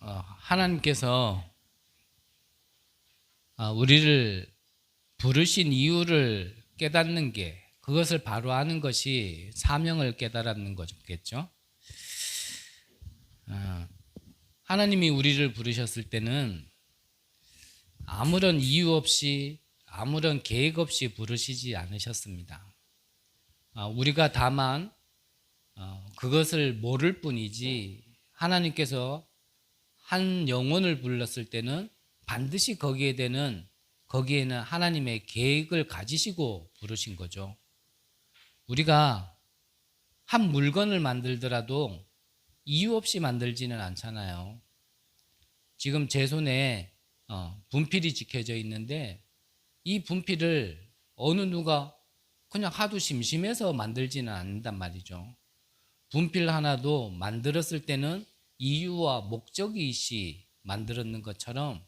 하나님께서 우리를 부르신 이유를 깨닫는 게, 그것을 바로 아는 것이 사명을 깨달았는 거겠죠. 하나님이 우리를 부르셨을 때는 아무런 이유 없이, 아무런 계획 없이 부르시지 않으셨습니다. 우리가 다만 그것을 모를 뿐이지, 하나님께서 한 영혼을 불렀을 때는 반드시 거기에는 하나님의 계획을 가지시고 부르신 거죠. 우리가 한 물건을 만들더라도 이유 없이 만들지는 않잖아요. 지금 제 손에 분필이 지켜져 있는데, 이 분필을 어느 누가 그냥 하도 심심해서 만들지는 않는단 말이죠. 분필 하나도 만들었을 때는 이유와 목적이 있이 만들었는 것처럼,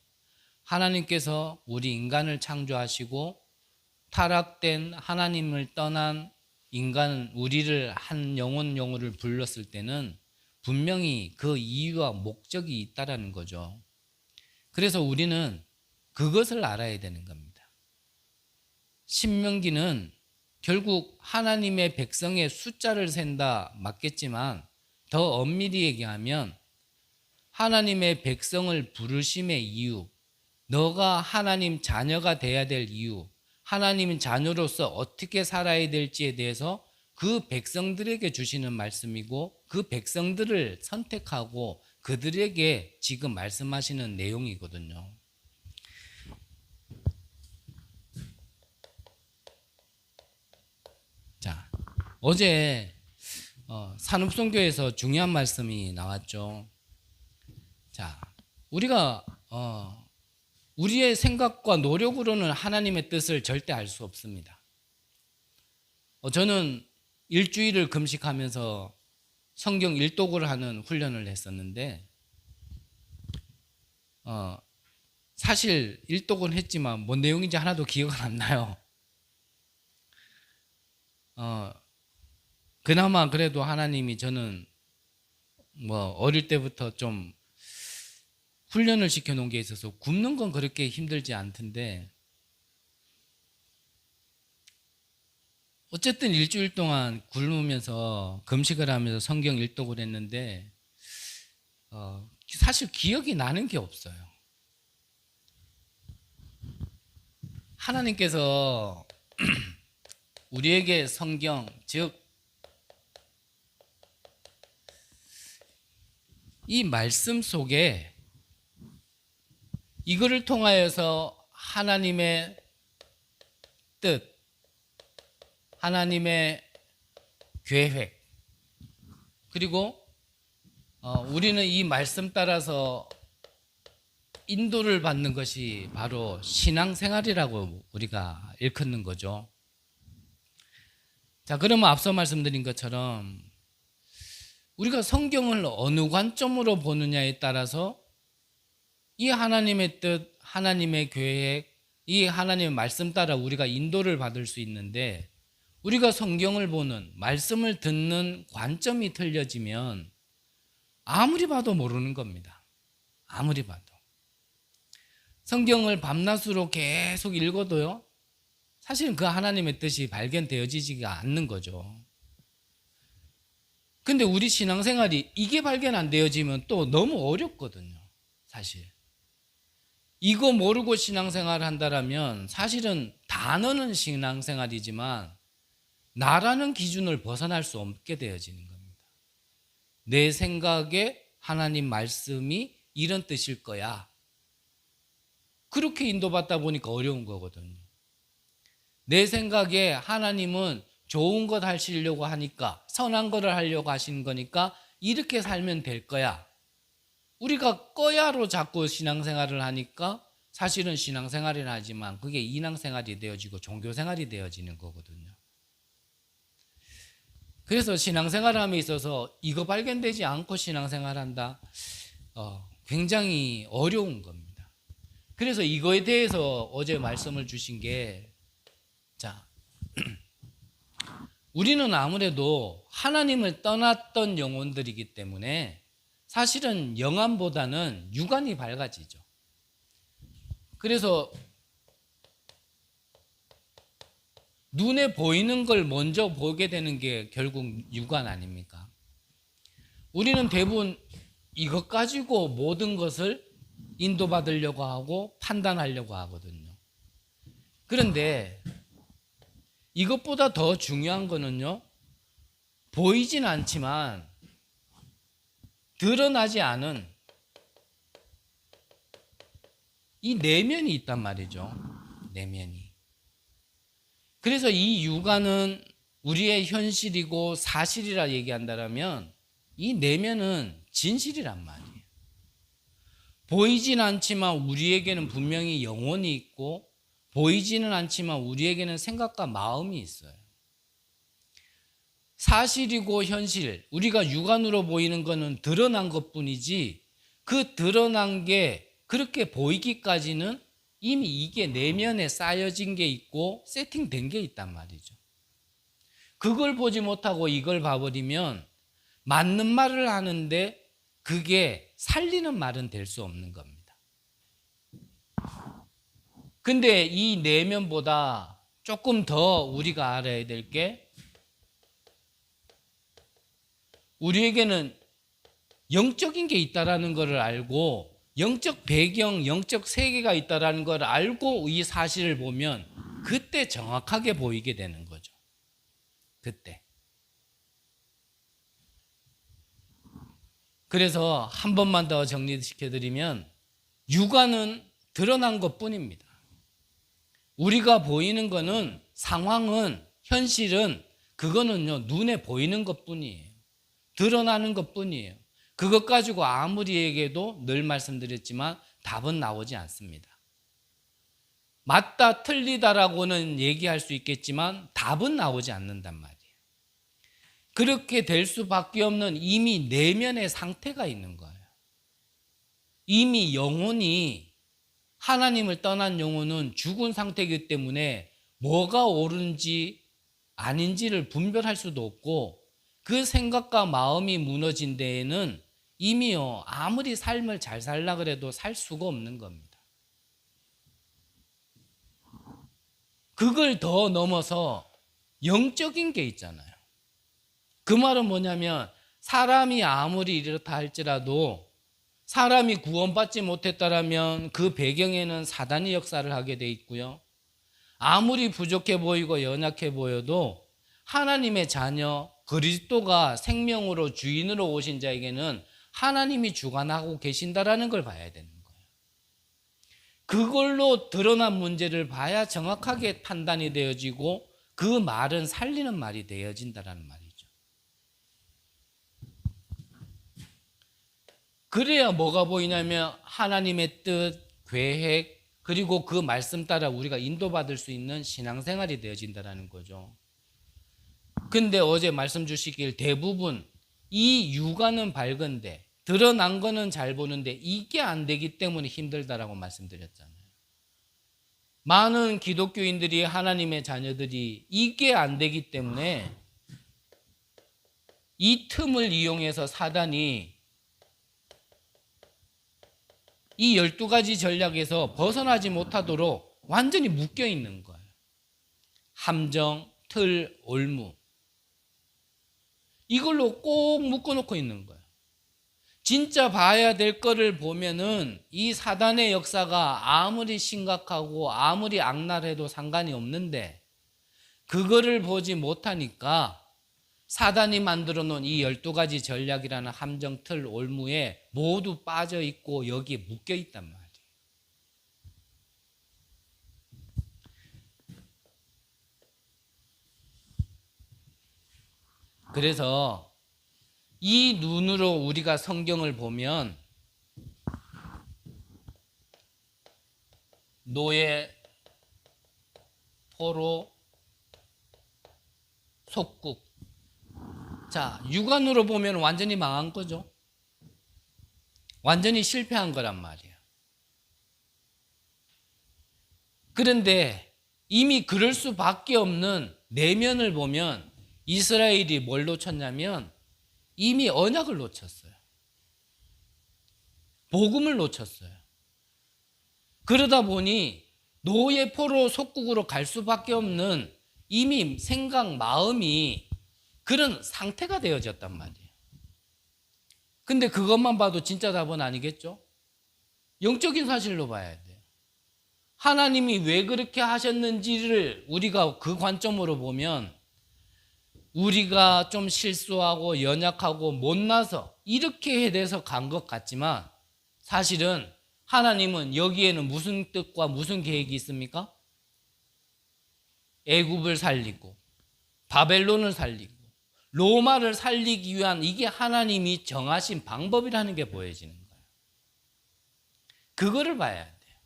하나님께서 우리 인간을 창조하시고 타락된 하나님을 떠난 인간, 우리를 한 영혼을 불렀을 때는 분명히 그 이유와 목적이 있다라는 거죠. 그래서 우리는 그것을 알아야 되는 겁니다. 신명기는 결국 하나님의 백성의 숫자를 센다 맞겠지만, 더 엄밀히 얘기하면 하나님의 백성을 부르심의 이유, 너가 하나님 자녀가 돼야 될 이유, 하나님 자녀로서 어떻게 살아야 될지에 대해서 그 백성들에게 주시는 말씀이고, 그 백성들을 선택하고 그들에게 지금 말씀하시는 내용이거든요. 자, 어제 산업선교에서 중요한 말씀이 나왔죠. 자, 우리가 우리의 생각과 노력으로는 하나님의 뜻을 절대 알 수 없습니다. 저는 일주일을 금식하면서 성경 일독을 하는 훈련을 했었는데, 사실 일독은 했지만 뭔 내용인지 하나도 기억은 안 나요. 그나마 그래도 하나님이, 저는 어릴 때부터 좀 훈련을 시켜놓은 게 있어서 굶는 건 그렇게 힘들지 않던데, 어쨌든 일주일 동안 굶으면서 금식을 하면서 성경 일독을 했는데, 사실 기억이 나는 게 없어요. 하나님께서 우리에게 성경, 즉 이 말씀 속에 이거를 통하여서 하나님의 뜻, 하나님의 계획, 그리고 우리는 이 말씀 따라서 인도를 받는 것이 바로 신앙생활이라고 우리가 일컫는 거죠. 자, 그러면 앞서 말씀드린 것처럼 우리가 성경을 어느 관점으로 보느냐에 따라서 이 하나님의 뜻, 하나님의 계획, 이 하나님의 말씀 따라 우리가 인도를 받을 수 있는데, 우리가 성경을 보는, 말씀을 듣는 관점이 틀려지면 아무리 봐도 모르는 겁니다. 아무리 봐도. 성경을 밤낮으로 계속 읽어도요, 사실은 그 하나님의 뜻이 발견되어지지가 않는 거죠. 근데 우리 신앙생활이 이게 발견 안 되어지면 또 너무 어렵거든요, 사실. 이거 모르고 신앙생활을 한다면 사실은 단어는 신앙생활이지만 나라는 기준을 벗어날 수 없게 되어지는 겁니다. 내 생각에 하나님 말씀이 이런 뜻일 거야, 그렇게 인도받다 보니까 어려운 거거든요. 내 생각에 하나님은 좋은 것 하시려고 하니까, 선한 것을 하려고 하시는 거니까 이렇게 살면 될 거야, 우리가 꺼야로 자꾸 신앙생활을 하니까 사실은 신앙생활이라 하지만 그게 인앙생활이 되어지고 종교생활이 되어지는 거거든요. 그래서 신앙생활함에 있어서 이거 발견되지 않고 신앙생활한다, 굉장히 어려운 겁니다. 그래서 이거에 대해서 어제 말씀을 주신 게, 자, 우리는 아무래도 하나님을 떠났던 영혼들이기 때문에 사실은 영안보다는 육안이 밝아지죠. 그래서 눈에 보이는 걸 먼저 보게 되는 게 결국 육안 아닙니까? 우리는 대부분 이것 가지고 모든 것을 인도받으려고 하고 판단하려고 하거든요. 그런데 이것보다 더 중요한 거는요, 보이진 않지만 드러나지 않은 이 내면이 있단 말이죠. 내면이. 그래서 이 육안은 우리의 현실이고 사실이라 얘기한다면 이 내면은 진실이란 말이에요. 보이진 않지만 우리에게는 분명히 영혼이 있고 보이지는 않지만 우리에게는 생각과 마음이 있어요. 사실이고 현실, 우리가 육안으로 보이는 것은 드러난 것뿐이지 그 드러난 게 그렇게 보이기까지는 이미 이게 내면에 쌓여진 게 있고 세팅된 게 있단 말이죠. 그걸 보지 못하고 이걸 봐버리면 맞는 말을 하는데 그게 살리는 말은 될 수 없는 겁니다. 근데 이 내면보다 조금 더 우리가 알아야 될 게 우리에게는 영적인 게 있다라는 것을 알고 영적 배경, 영적 세계가 있다라는 걸 알고 이 사실을 보면 그때 정확하게 보이게 되는 거죠. 그때. 그래서 한 번만 더 정리시켜드리면 육안은 드러난 것뿐입니다. 우리가 보이는 거는 상황은 현실은 그거는요 눈에 보이는 것뿐이에요. 드러나는 것뿐이에요. 그것 가지고 아무리 얘기해도 늘 말씀드렸지만 답은 나오지 않습니다. 맞다 틀리다라고는 얘기할 수 있겠지만 답은 나오지 않는단 말이에요. 그렇게 될 수밖에 없는 이미 내면의 상태가 있는 거예요. 이미 영혼이 하나님을 떠난 영혼은 죽은 상태이기 때문에 뭐가 옳은지 아닌지를 분별할 수도 없고 그 생각과 마음이 무너진 데에는 이미요 아무리 삶을 잘 살라 그래도 살 수가 없는 겁니다. 그걸 더 넘어서 영적인 게 있잖아요. 그 말은 뭐냐면 사람이 아무리 이렇다 할지라도 사람이 구원받지 못했다라면 그 배경에는 사단이 역사를 하게 돼 있고요. 아무리 부족해 보이고 연약해 보여도 하나님의 자녀 그리스도가 생명으로 주인으로 오신 자에게는 하나님이 주관하고 계신다라는 걸 봐야 되는 거예요. 그걸로 드러난 문제를 봐야 정확하게 판단이 되어지고 그 말은 살리는 말이 되어진다라는 말이죠. 그래야 뭐가 보이냐면 하나님의 뜻, 계획, 그리고 그 말씀 따라 우리가 인도받을 수 있는 신앙생활이 되어진다는 거죠. 근데 어제 말씀 주시길 대부분 이 육안은 밝은데 드러난 거는 잘 보는데 이게 안 되기 때문에 힘들다라고 말씀드렸잖아요. 많은 기독교인들이 하나님의 자녀들이 이게 안 되기 때문에 이 틈을 이용해서 사단이 이 12가지 전략에서 벗어나지 못하도록 완전히 묶여 있는 거예요. 함정, 틀, 올무. 이걸로 꼭 묶어놓고 있는 거예요. 진짜 봐야 될 거를 보면은 이 사단의 역사가 아무리 심각하고 아무리 악랄해도 상관이 없는데 그거를 보지 못하니까 사단이 만들어 놓은 이 12가지 전략이라는 함정, 틀, 올무에 모두 빠져 있고 여기에 묶여 있단 말이에요. 그래서 이 눈으로 우리가 성경을 보면 노예, 포로, 속국. 자, 육안으로 보면 완전히 망한 거죠. 완전히 실패한 거란 말이에요. 그런데 이미 그럴 수밖에 없는 내면을 보면 이스라엘이 뭘 놓쳤냐면 이미 언약을 놓쳤어요. 복음을 놓쳤어요. 그러다 보니 노예 포로 속국으로 갈 수밖에 없는 이미 생각, 마음이 그런 상태가 되어졌단 말이에요. 근데 그것만 봐도 진짜 답은 아니겠죠? 영적인 사실로 봐야 돼요. 하나님이 왜 그렇게 하셨는지를 우리가 그 관점으로 보면 우리가 좀 실수하고 연약하고 못나서 이렇게 돼서 간 것 같지만 사실은 하나님은 여기에는 무슨 뜻과 무슨 계획이 있습니까? 애굽을 살리고 바벨론을 살리고 로마를 살리기 위한 이게 하나님이 정하신 방법이라는 게 보여지는 거예요. 그거를 봐야 돼요.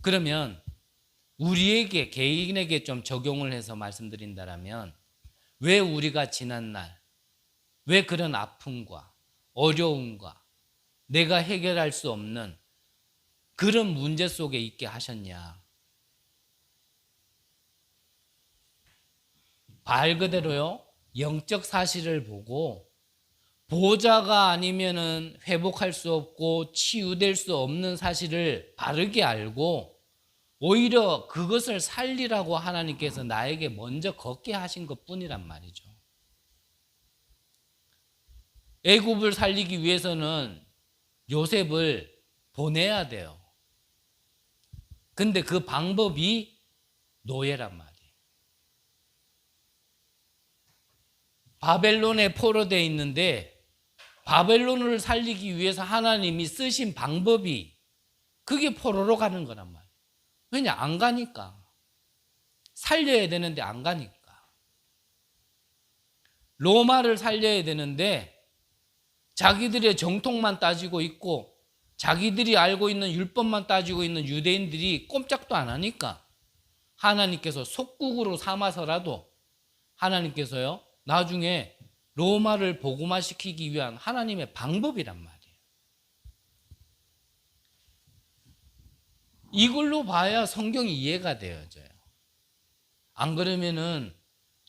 그러면 우리에게 개인에게 좀 적용을 해서 말씀드린다면 왜 우리가 지난날 왜 그런 아픔과 어려움과 내가 해결할 수 없는 그런 문제 속에 있게 하셨냐? 말 그대로요, 영적 사실을 보고 보호자가 아니면은 회복할 수 없고 치유될 수 없는 사실을 바르게 알고 오히려 그것을 살리라고 하나님께서 나에게 먼저 걷게 하신 것뿐이란 말이죠. 애굽을 살리기 위해서는 요셉을 보내야 돼요. 근데 그 방법이 노예란 말이에요. 바벨론에 포로되어 있는데 바벨론을 살리기 위해서 하나님이 쓰신 방법이 그게 포로로 가는 거란 말이에요. 왜냐? 안 가니까. 살려야 되는데 안 가니까. 로마를 살려야 되는데 자기들의 정통만 따지고 있고 자기들이 알고 있는 율법만 따지고 있는 유대인들이 꼼짝도 안 하니까 하나님께서 속국으로 삼아서라도 하나님께서요 나중에 로마를 복음화시키기 위한 하나님의 방법이란 말이에요. 이걸로 봐야 성경이 이해가 되어져요. 안 그러면은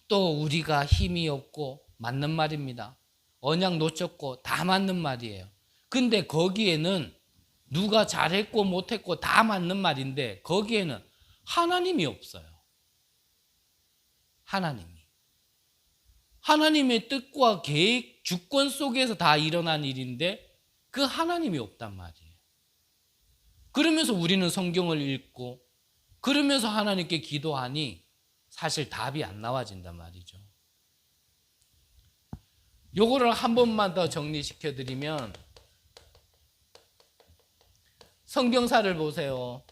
또 우리가 힘이 없고 맞는 말입니다. 언약 놓쳤고 다 맞는 말이에요. 근데 거기에는 누가 잘했고 못했고 다 맞는 말인데 거기에는 하나님이 없어요. 하나님의 뜻과 계획, 주권 속에서 다 일어난 일인데 그 하나님이 없단 말이에요. 그러면서 우리는 성경을 읽고 그러면서 하나님께 기도하니 사실 답이 안 나와진단 말이죠. 요거를 한 번만 더 정리시켜 드리면 성경사를 보세요.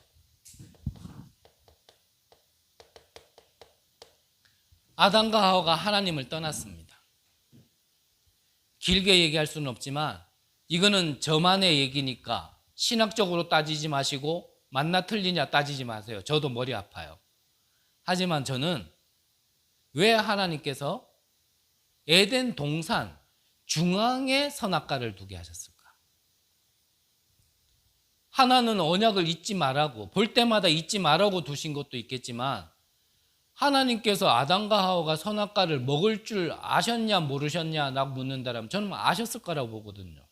아담과 하와가 하나님을 떠났습니다. 길게 얘기할 수는 없지만 이거는 저만의 얘기니까 신학적으로 따지지 마시고 맞나 틀리냐 따지지 마세요. 저도 머리 아파요. 하지만 저는 왜 하나님께서 에덴 동산 중앙에 선악과를 두게 하셨을까? 하나는 언약을 잊지 말라고 볼 때마다 잊지 말라고 두신 것도 있겠지만 하나님께서 아담과 하와가 선악과를 먹을 줄 아셨냐 모르셨냐 라고 묻는다면 저는 아셨을 거라고 보거든요.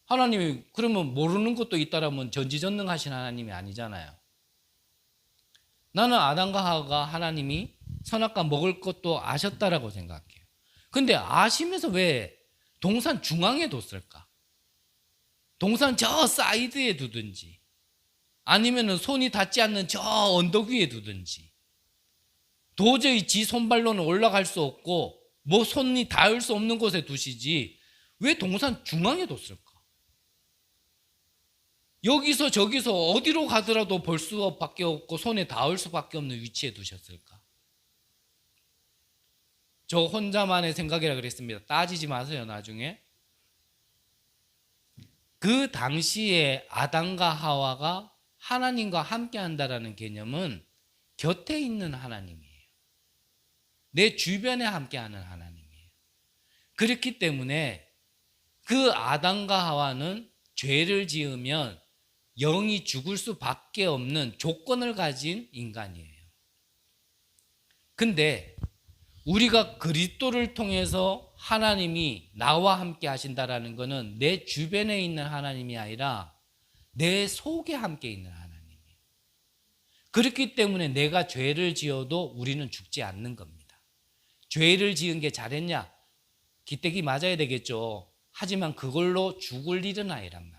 하나님이 그러면 모르는 것도 있다라면 전지전능하신 하나님이 아니잖아요. 나는 아담과 하와가 하나님이 선악과 먹을 것도 아셨다라고 생각해요. 근데 아시면서 왜 동산 중앙에 뒀을까? 동산 저 사이드에 두든지 아니면 손이 닿지 않는 저 언덕 위에 두든지 도저히 지 손발로는 올라갈 수 없고 뭐 손이 닿을 수 없는 곳에 두시지 왜 동산 중앙에 뒀을까? 여기서 저기서 어디로 가더라도 볼 수밖에 없고 손에 닿을 수밖에 없는 위치에 두셨을까? 저 혼자만의 생각이라 그랬습니다. 따지지 마세요 나중에. 그 당시에 아담과 하와가 하나님과 함께 한다라는 개념은 곁에 있는 하나님이에요. 내 주변에 함께하는 하나님이에요. 그렇기 때문에 그 아담과 하와는 죄를 지으면 영이 죽을 수밖에 없는 조건을 가진 인간이에요. 근데 우리가 그리스도를 통해서 하나님이 나와 함께 하신다라는 것은 내 주변에 있는 하나님이 아니라 내 속에 함께 있는 하나님이에요. 그렇기 때문에 내가 죄를 지어도 우리는 죽지 않는 겁니다. 죄를 지은 게 잘했냐? 기대기 맞아야 되겠죠. 하지만 그걸로 죽을 일은 아니란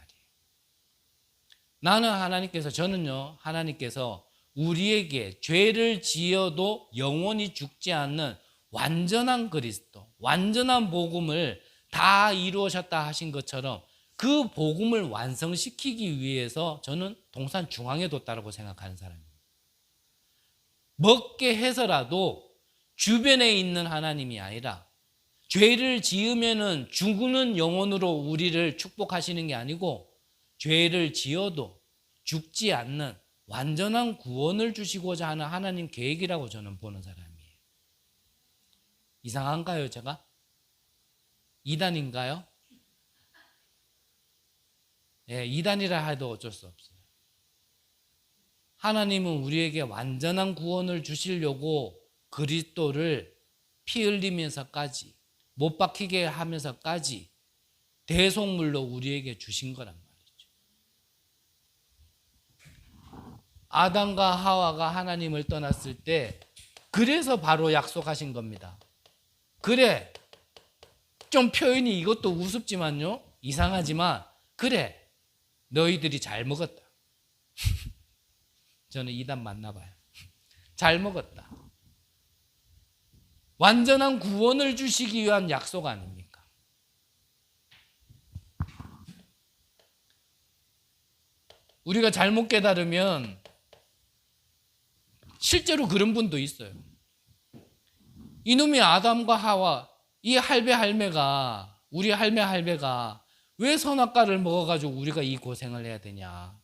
말이에요. 저는요, 하나님께서 우리에게 죄를 지어도 영원히 죽지 않는 완전한 그리스도, 완전한 복음을 다 이루셨다 하신 것처럼 그 복음을 완성시키기 위해서 저는 동산 중앙에 뒀다고 생각하는 사람입니다. 먹게 해서라도 주변에 있는 하나님이 아니라 죄를 지으면은 죽는 영혼으로 우리를 축복하시는 게 아니고 죄를 지어도 죽지 않는 완전한 구원을 주시고자 하는 하나님 계획이라고 저는 보는 사람이에요. 이상한가요, 제가? 이단인가요? 예, 이단이라 해도 어쩔 수 없어요. 하나님은 우리에게 완전한 구원을 주시려고 그리스도를 피 흘리면서까지 못 박히게 하면서까지 대속물로 우리에게 주신 거란 말이죠. 아담과 하와가 하나님을 떠났을 때 그래서 바로 약속하신 겁니다. 그래, 좀 표현이 이것도 우습지만요, 이상하지만 그래, 너희들이 잘 먹었다. 저는 이단 맞나 봐요. 잘 먹었다. 완전한 구원을 주시기 위한 약속 아닙니까? 우리가 잘못 깨달으면 실제로 그런 분도 있어요. 이놈의 아담과 하와, 이 할배가 우리 할배가 왜 선악과를 먹어가지고 우리가 이 고생을 해야 되냐.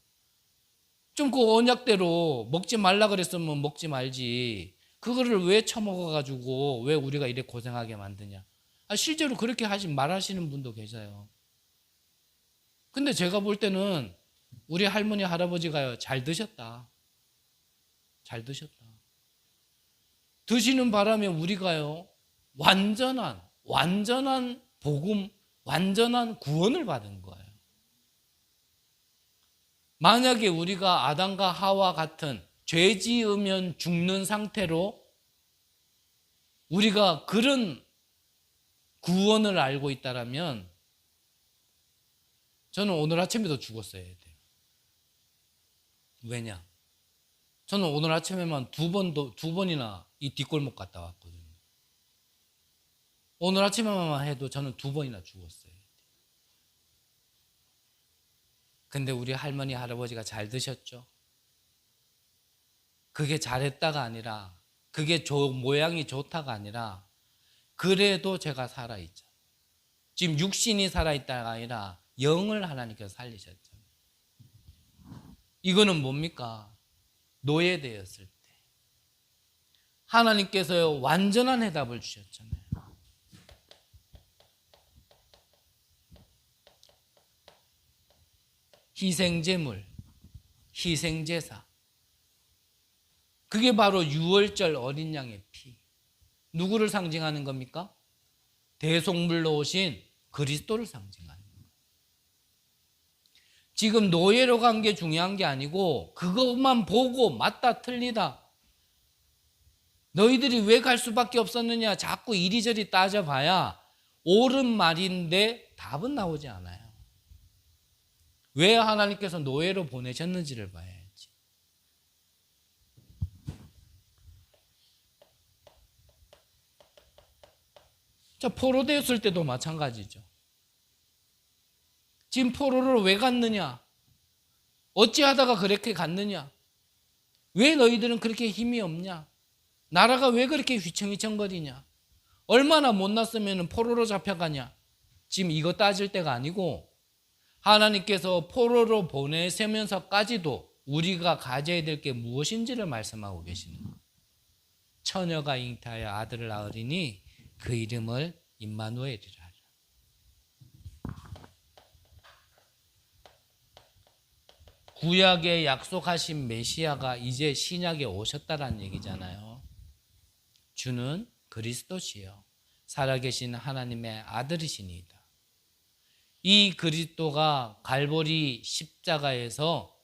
좀 그 언약대로 먹지 말라 그랬으면 먹지 말지. 그거를 왜 처먹어가지고 왜 우리가 이렇게 고생하게 만드냐. 실제로 그렇게 말하시는 분도 계세요. 근데 제가 볼 때는 우리 할머니 할아버지가요, 잘 드셨다. 잘 드셨다. 드시는 바람에 우리가요, 완전한 복음, 완전한 구원을 받은 거예요. 만약에 우리가 아담과 하와 같은 죄 지으면 죽는 상태로 우리가 그런 구원을 알고 있다면 저는 오늘 아침에도 죽었어야 돼요. 왜냐? 저는 오늘 아침에만 두 번이나 이 뒷골목 갔다 왔거든요. 오늘 아침에만 해도 저는 2번이나 죽었어요. 근데 우리 할머니 할아버지가 잘 드셨죠? 그게 잘했다가 아니라, 그게 모양이 좋다가 아니라, 그래도 제가 살아있죠. 지금 육신이 살아있다가 아니라 영을 하나님께서 살리셨죠. 이거는 뭡니까? 노예되었을 때 하나님께서 완전한 해답을 주셨잖아요. 희생제물, 희생제사. 그게 바로 유월절 어린 양의 피. 누구를 상징하는 겁니까? 대속물로 오신 그리스도를 상징하는 거예요. 지금 노예로 간 게 중요한 게 아니고 그것만 보고 맞다 틀리다. 너희들이 왜 갈 수밖에 없었느냐 자꾸 이리저리 따져봐야 옳은 말인데 답은 나오지 않아요. 왜 하나님께서 노예로 보내셨는지를 봐야지. 자, 포로되었을 때도 마찬가지죠. 지금 포로로 왜 갔느냐? 어찌하다가 그렇게 갔느냐? 왜 너희들은 그렇게 힘이 없냐? 나라가 왜 그렇게 휘청휘청거리냐? 얼마나 못났으면 포로로 잡혀가냐? 지금 이거 따질 때가 아니고 하나님께서 포로로 보내세면서까지도 우리가 가져야 될 게 무엇인지를 말씀하고 계시는 거예요. 처녀가 잉태하여 아들을 낳으리니 그 이름을 임마누엘이라 하라. 구약에 약속하신 메시아가 이제 신약에 오셨다라는 얘기잖아요. 주는 그리스도시요 살아계신 하나님의 아들이시니이다. 이 그리스도가 갈보리 십자가에서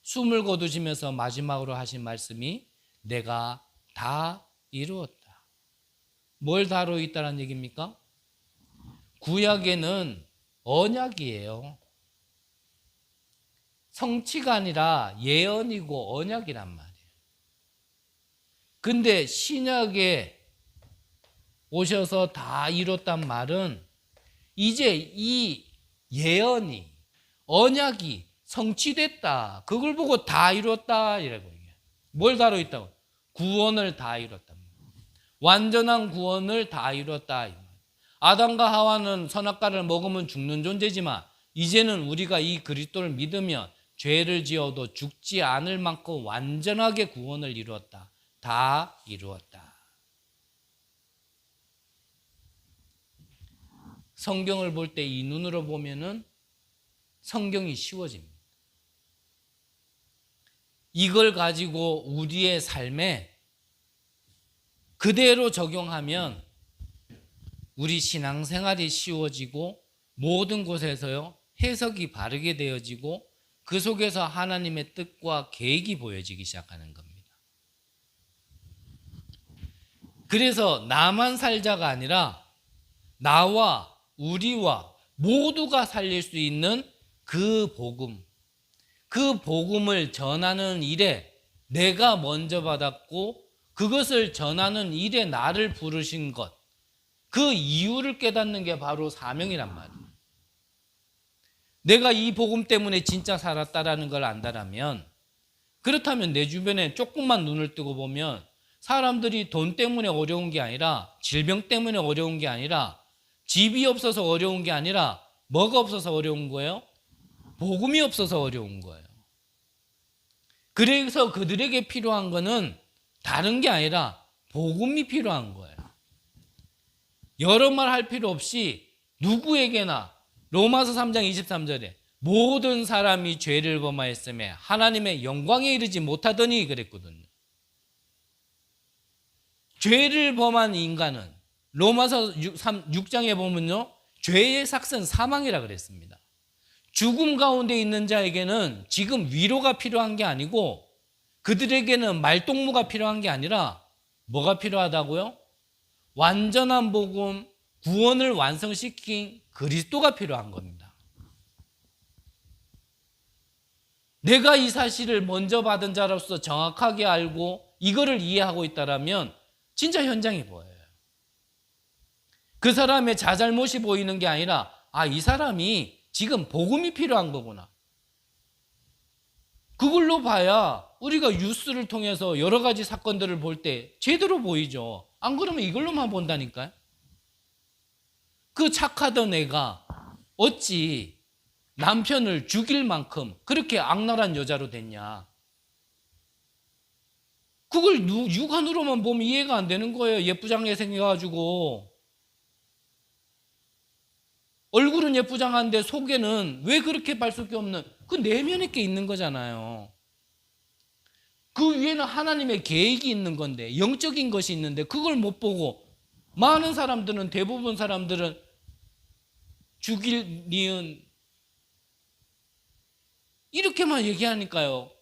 숨을 거두시면서 마지막으로 하신 말씀이 내가 다 이루었다. 뭘 다 이루었다는 얘기입니까? 구약에는 언약이에요. 성취가 아니라 예언이고 언약이란 말이에요. 근데 신약에 오셔서 다 이뤘단 말은 이제 이 예언이 언약이 성취됐다. 그걸 보고 다 이뤘다 이라고 얘기해요. 뭘 다 이뤘다고? 구원을 다 이뤘다. 완전한 구원을 다 이뤘다. 아담과 하와는 선악과를 먹으면 죽는 존재지만 이제는 우리가 이 그리스도를 믿으면 죄를 지어도 죽지 않을 만큼 완전하게 구원을 이루었다. 다 이루었다. 성경을 볼 때 이 눈으로 보면은 성경이 쉬워집니다. 이걸 가지고 우리의 삶에 그대로 적용하면 우리 신앙생활이 쉬워지고 모든 곳에서요 해석이 바르게 되어지고 그 속에서 하나님의 뜻과 계획이 보여지기 시작하는 겁니다. 그래서 나만 살자가 아니라 나와 우리와 모두가 살릴 수 있는 그 복음, 그 복음을 전하는 일에 내가 먼저 받았고 그것을 전하는 일에 나를 부르신 것, 그 이유를 깨닫는 게 바로 사명이란 말이에요. 내가 이 복음 때문에 진짜 살았다라는 걸 안다라면, 그렇다면 내 주변에 조금만 눈을 뜨고 보면 사람들이 돈 때문에 어려운 게 아니라, 질병 때문에 어려운 게 아니라, 집이 없어서 어려운 게 아니라 뭐가 없어서 어려운 거예요? 복음이 없어서 어려운 거예요. 그래서 그들에게 필요한 거는 다른 게 아니라 복음이 필요한 거예요. 여러 말 할 필요 없이 누구에게나 로마서 3장 23절에 모든 사람이 죄를 범하였음에 하나님의 영광에 이르지 못하더니 그랬거든요. 죄를 범한 인간은 로마서 6장에 보면요, 죄의 삭은 사망이라 그랬습니다. 죽음 가운데 있는 자에게는 지금 위로가 필요한 게 아니고 그들에게는 말동무가 필요한 게 아니라 뭐가 필요하다고요? 완전한 복음, 구원을 완성시킨 그리스도가 필요한 겁니다. 내가 이 사실을 먼저 받은 자로서 정확하게 알고 이거를 이해하고 있다면 진짜 현장이 보여요. 그 사람의 자잘못이 보이는 게 아니라 이 사람이 지금 복음이 필요한 거구나. 그걸로 봐야 우리가 뉴스를 통해서 여러 가지 사건들을 볼 때 제대로 보이죠. 안 그러면 이걸로만 본다니까요. 그 착하던 애가 어찌 남편을 죽일 만큼 그렇게 악랄한 여자로 됐냐. 그걸 육안으로만 보면 이해가 안 되는 거예요. 예쁘장하게 생겨가지고. 얼굴은 예쁘장한데 속에는 왜 그렇게 발 수 없는 그 내면에 게 있는 거잖아요. 그 위에는 하나님의 계획이 있는 건데, 영적인 것이 있는데 그걸 못 보고 많은 사람들은, 대부분 사람들은 죽일 니은 이렇게만 얘기하니까요,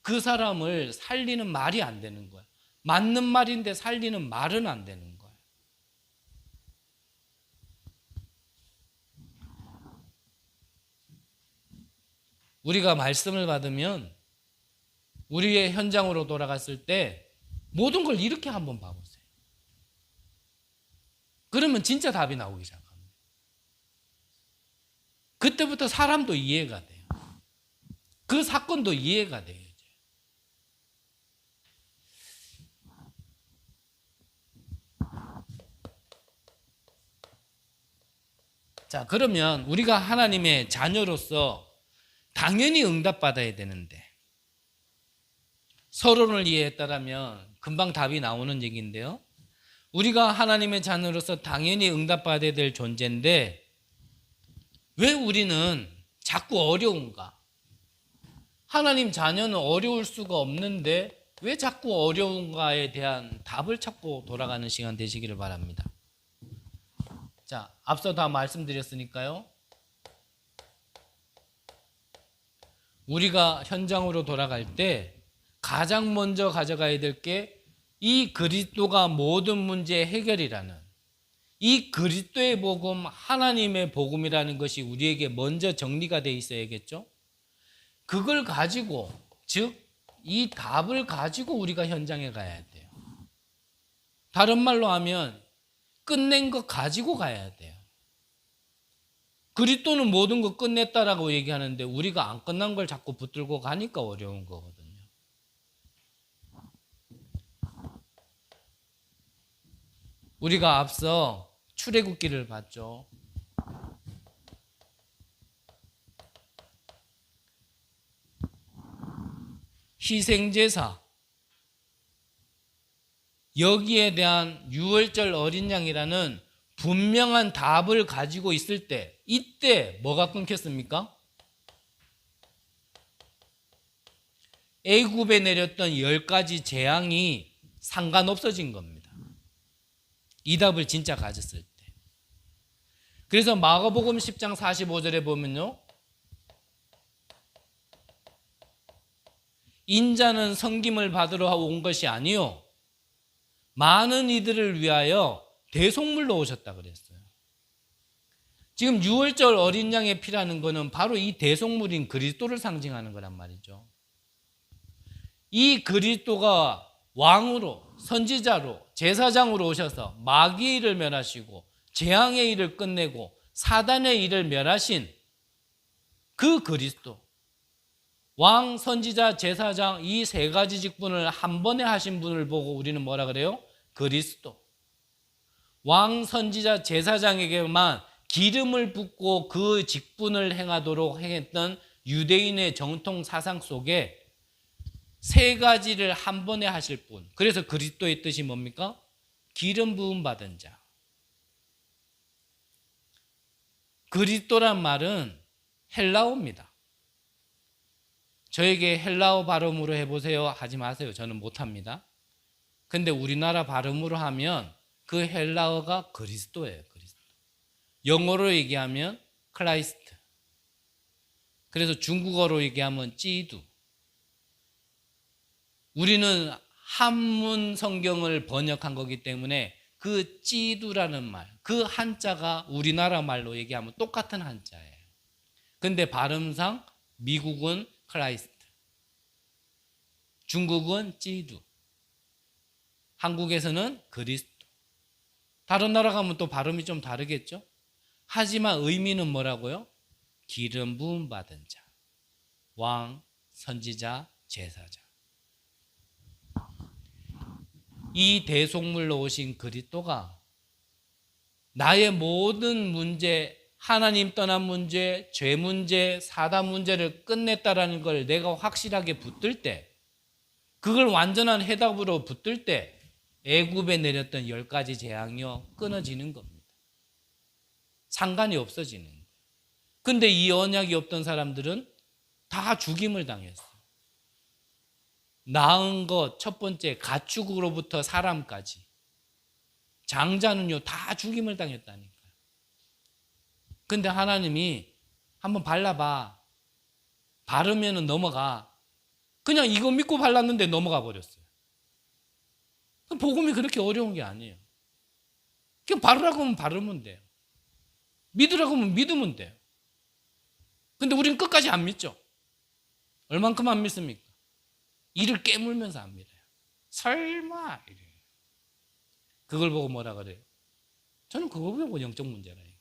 그 사람을 살리는 말이 안 되는 거예요. 맞는 말인데 살리는 말은 안 되는 거예요. 우리가 말씀을 받으면 우리의 현장으로 돌아갔을 때 모든 걸 이렇게 한번 봐보세요. 그러면 진짜 답이 나오기 시작합니다. 그때부터 사람도 이해가 돼요. 그 사건도 이해가 돼요. 자, 그러면 우리가 하나님의 자녀로서 당연히 응답받아야 되는데, 서론을 이해했다라면 금방 답이 나오는 얘기인데요. 우리가 하나님의 자녀로서 당연히 응답받아야 될 존재인데 왜 우리는 자꾸 어려운가? 하나님 자녀는 어려울 수가 없는데 왜 자꾸 어려운가에 대한 답을 찾고 돌아가는 시간 되시기를 바랍니다. 자, 앞서 다 말씀드렸으니까요. 우리가 현장으로 돌아갈 때 가장 먼저 가져가야 될 게 이 그리스도가 모든 문제의 해결이라는 이 그리스도의 복음, 하나님의 복음이라는 것이 우리에게 먼저 정리가 돼 있어야겠죠. 그걸 가지고, 즉 이 답을 가지고 우리가 현장에 가야 돼요. 다른 말로 하면 끝낸 거 가지고 가야 돼요. 그리스도는 모든 거 끝냈다라고 얘기하는데 우리가 안 끝난 걸 자꾸 붙들고 가니까 어려운 거거든요. 우리가 앞서 출애굽기를 봤죠. 희생제사, 여기에 대한 유월절 어린 양이라는 분명한 답을 가지고 있을 때, 이때 뭐가 끊겼습니까? 애굽에 내렸던 10가지 재앙이 상관없어진 겁니다. 이 답을 진짜 가졌을 때. 그래서 마가복음 10장 45절에 보면요, 인자는 섬김을 받으러 온 것이 아니요 많은 이들을 위하여 대속물로 오셨다 그랬어요. 지금 유월절 어린 양의 피라는 것은 바로 이 대속물인 그리스도를 상징하는 거란 말이죠. 이 그리스도가 왕으로, 선지자로, 제사장으로 오셔서 마귀의 일을 멸하시고 재앙의 일을 끝내고 사단의 일을 멸하신 그 그리스도, 왕, 선지자, 제사장 이 세 가지 직분을 한 번에 하신 분을 보고 우리는 뭐라 그래요? 그리스도. 왕, 선지자, 제사장에게만 기름을 붓고 그 직분을 행하도록 행했던 유대인의 정통 사상 속에 세 가지를 한 번에 하실 분. 그래서 그리스도의 뜻이 뭡니까? 기름 부음 받은 자. 그리스도란 말은 헬라어입니다. 저에게 헬라어 발음으로 해보세요 하지 마세요. 저는 못합니다. 근데 우리나라 발음으로 하면 그 헬라어가 그리스도예요. 그리스도. 영어로 얘기하면 크라이스트. 그래서 중국어로 얘기하면 찌두. 우리는 한문 성경을 번역한 거기 때문에 그 찌두라는 말, 그 한자가 우리나라 말로 얘기하면 똑같은 한자예요. 근데 발음상 미국은 크라이스트, 중국은 찌두, 한국에서는 그리스도. 다른 나라 가면 또 발음이 좀 다르겠죠? 하지만 의미는 뭐라고요? 기름 부음 받은 자, 왕, 선지자, 제사장. 이 대속물로 오신 그리스도가 나의 모든 문제, 하나님 떠난 문제, 죄 문제, 사단 문제를 끝냈다라는 걸 내가 확실하게 붙들 때, 그걸 완전한 해답으로 붙들 때 애굽에 내렸던 10가지 재앙이요 끊어지는 겁니다. 상관이 없어지는 거예요. 근데 이 언약이 없던 사람들은 다 죽임을 당했어요. 낳은 것 첫 번째 가축으로부터 사람까지, 장자는요 다 죽임을 당했다니까요. 근데 하나님이 한번 발라봐, 바르면 넘어가. 그냥 이거 믿고 발랐는데 넘어가 버렸어요. 복음이 그렇게 어려운 게 아니에요. 그냥 바르라고 하면 바르면 돼요. 믿으라고 하면 믿으면 돼요. 근데 우리는 끝까지 안 믿죠. 얼만큼 안 믿습니까? 이를 깨물면서 안 믿어요. 설마 이래요. 그걸 보고 뭐라 그래요? 저는 그거 보고 영적 문제라 해요.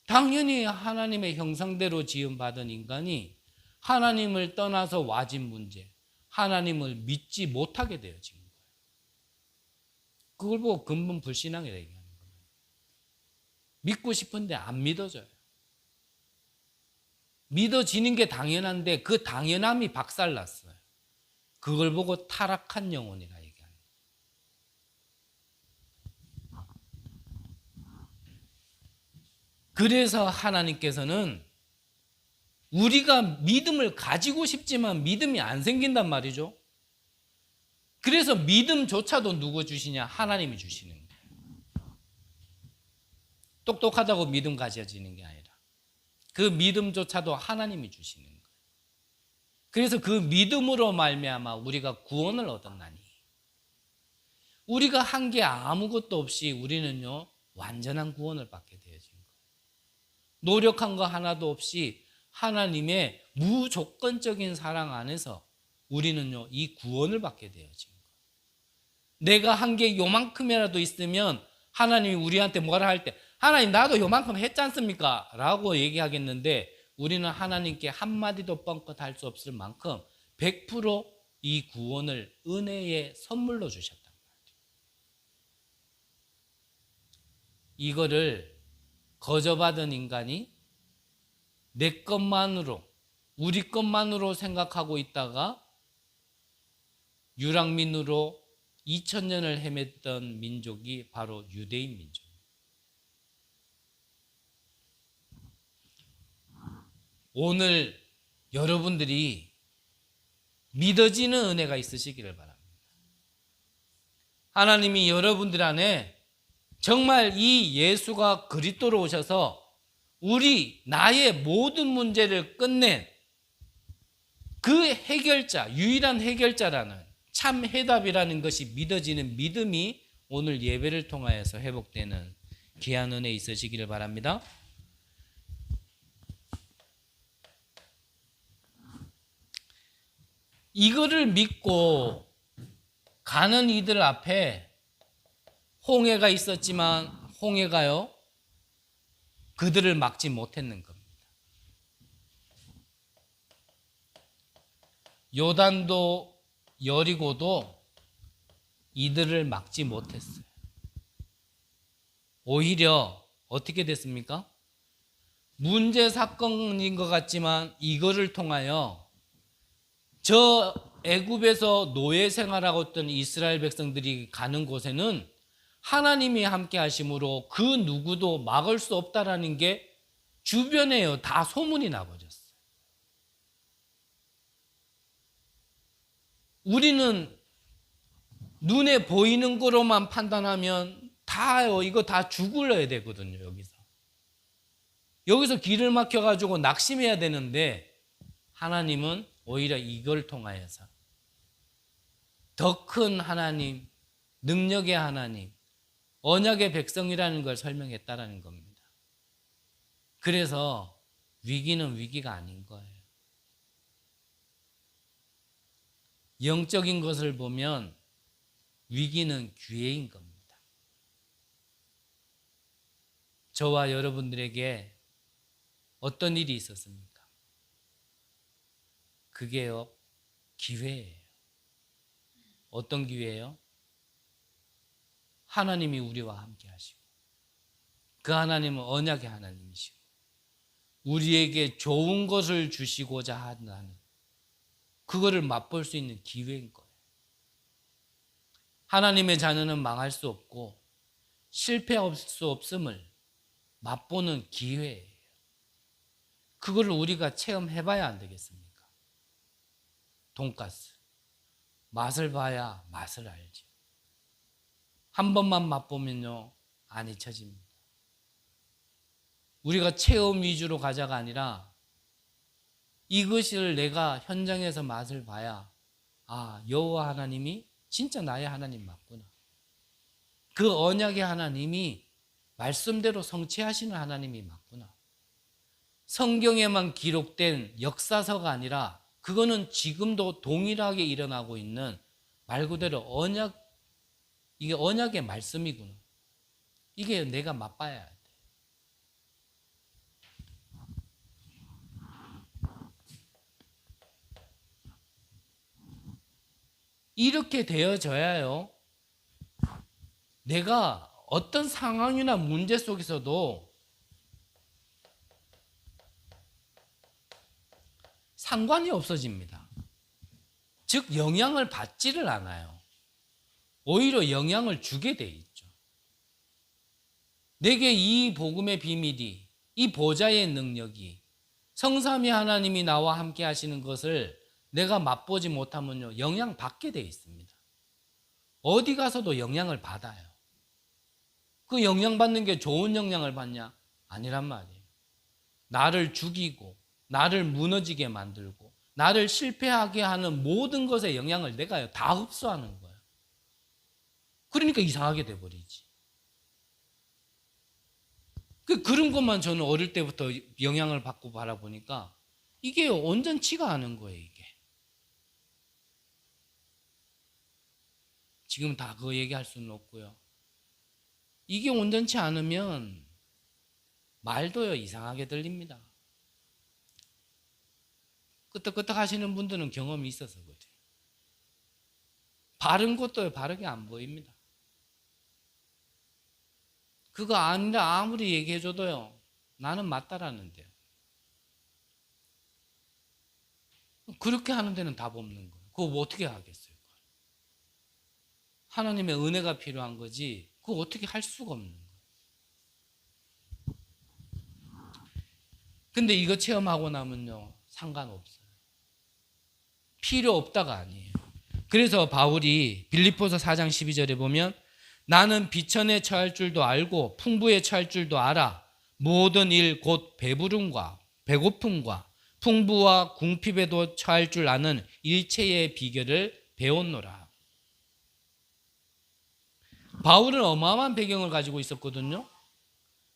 당연히 하나님의 형상대로 지음받은 인간이 하나님을 떠나서 와진 문제, 하나님을 믿지 못하게 되어진 거예요. 그걸 보고 근본 불신앙이라 얘기하는 거예요. 믿고 싶은데 안 믿어져요. 믿어지는 게 당연한데 그 당연함이 박살났어요. 그걸 보고 타락한 영혼이라 얘기하는 거예요. 그래서 하나님께서는 우리가 믿음을 가지고 싶지만 믿음이 안 생긴단 말이죠. 그래서 믿음조차도 누구 주시냐? 하나님이 주시는 거예요. 똑똑하다고 믿음 가져지는 게 아니라 그 믿음조차도 하나님이 주시는 거예요. 그래서 그 믿음으로 말미암아 우리가 구원을 얻었나니, 우리가 한 게 아무것도 없이 우리는요 완전한 구원을 받게 되어진 거예요. 노력한 거 하나도 없이 하나님의 무조건적인 사랑 안에서 우리는요 이 구원을 받게 되어진 거예요. 내가 한 게 요만큼이라도 있으면 하나님이 우리한테 뭐라 할 때 하나님 나도 요만큼 했지 않습니까? 라고 얘기하겠는데, 우리는 하나님께 한마디도 뻥끗할 수 없을 만큼 100%이 구원을 은혜의 선물로 주셨단 말이에요. 이거를 거저받은 인간이 내 것만으로, 우리 것만으로 생각하고 있다가 유랑민으로 2000년을 헤맸던 민족이 바로 유대인 민족. 오늘 여러분들이 믿어지는 은혜가 있으시기를 바랍니다. 하나님이 여러분들 안에 정말 이 예수가 그리스도로 오셔서 나의 모든 문제를 끝낸 그 해결자, 유일한 해결자라는 참 해답이라는 것이 믿어지는 믿음이 오늘 예배를 통하여서 회복되는 귀한 은혜 있으시기를 바랍니다. 이거를 믿고 가는 이들 앞에 홍해가 있었지만 홍해가요 그들을 막지 못했는 겁니다. 요단도 여리고도 이들을 막지 못했어요. 오히려 어떻게 됐습니까? 문제 사건인 것 같지만 이거를 통하여 저 애굽에서 노예 생활하고 있던 이스라엘 백성들이 가는 곳에는 하나님이 함께 하심으로 그 누구도 막을 수 없다라는 게 주변에요 다 소문이 나버렸어요. 우리는 눈에 보이는 거로만 판단하면 다요 이거 다 죽을러야 되거든요. 여기서 길을 막혀가지고 낙심해야 되는데, 하나님은 오히려 이걸 통하여서 더 큰 하나님, 능력의 하나님, 언약의 백성이라는 걸 설명했다라는 겁니다. 그래서 위기는 위기가 아닌 거예요. 영적인 것을 보면 위기는 기회인 겁니다. 저와 여러분들에게 어떤 일이 있었습니까? 그게요 기회예요. 어떤 기회예요? 하나님이 우리와 함께 하시고, 그 하나님은 언약의 하나님이시고 우리에게 좋은 것을 주시고자 한다는, 그거를 맛볼 수 있는 기회인 거예요. 하나님의 자녀는 망할 수 없고 실패할 수 없음을 맛보는 기회예요. 그걸 우리가 체험해봐야 안 되겠습니까? 돈가스 맛을 봐야 맛을 알지. 한 번만 맛보면요 안 잊혀집니다. 우리가 체험 위주로 가자가 아니라 이것을 내가 현장에서 맛을 봐야 여호와 하나님이 진짜 나의 하나님 맞구나. 그 언약의 하나님이 말씀대로 성취하시는 하나님이 맞구나. 성경에만 기록된 역사서가 아니라 그거는 지금도 동일하게 일어나고 있는 말 그대로 언약, 이게 언약의 말씀이구나. 이게 내가 맛봐야 돼. 이렇게 되어져야요 내가 어떤 상황이나 문제 속에서도 상관이 없어집니다. 즉 영향을 받지를 않아요. 오히려 영향을 주게 돼 있죠. 내게 이 복음의 비밀이, 이 보좌의 능력이, 성삼위 하나님이 나와 함께 하시는 것을 내가 맛보지 못하면요 영향 받게 돼 있습니다. 어디 가서도 영향을 받아요. 그 영향받는 게 좋은 영향을 받냐? 아니란 말이에요. 나를 죽이고 나를 무너지게 만들고 나를 실패하게 하는 모든 것의 영향을 내가 다 흡수하는 거예요. 그러니까 이상하게 돼버리지. 그런 것만 저는 어릴 때부터 영향을 받고 바라보니까 이게 온전치가 않은 거예요. 이게 지금 다 그거 얘기할 수는 없고요. 이게 온전치 않으면 말도요 이상하게 들립니다. 끄떡끄떡 하시는 분들은 경험이 있어서 그래요. 바른 것도 바르게 안 보입니다. 그거 아니라 아무리 얘기해줘도요 나는 맞다라는데요. 그렇게 하는 데는 답 없는 거예요. 그거 뭐 어떻게 하겠어요? 하나님의 은혜가 필요한 거지 그거 어떻게 할 수가 없는 거예요. 근데 이거 체험하고 나면요 상관없어요. 필요 없다가 아니에요. 그래서 바울이 빌립보서 4장 12절에 보면 나는 비천에 처할 줄도 알고 풍부에 처할 줄도 알아. 모든 일 곧 배부름과 배고픔과 풍부와 궁핍에도 처할 줄 아는 일체의 비결을 배웠노라. 바울은 어마어마한 배경을 가지고 있었거든요.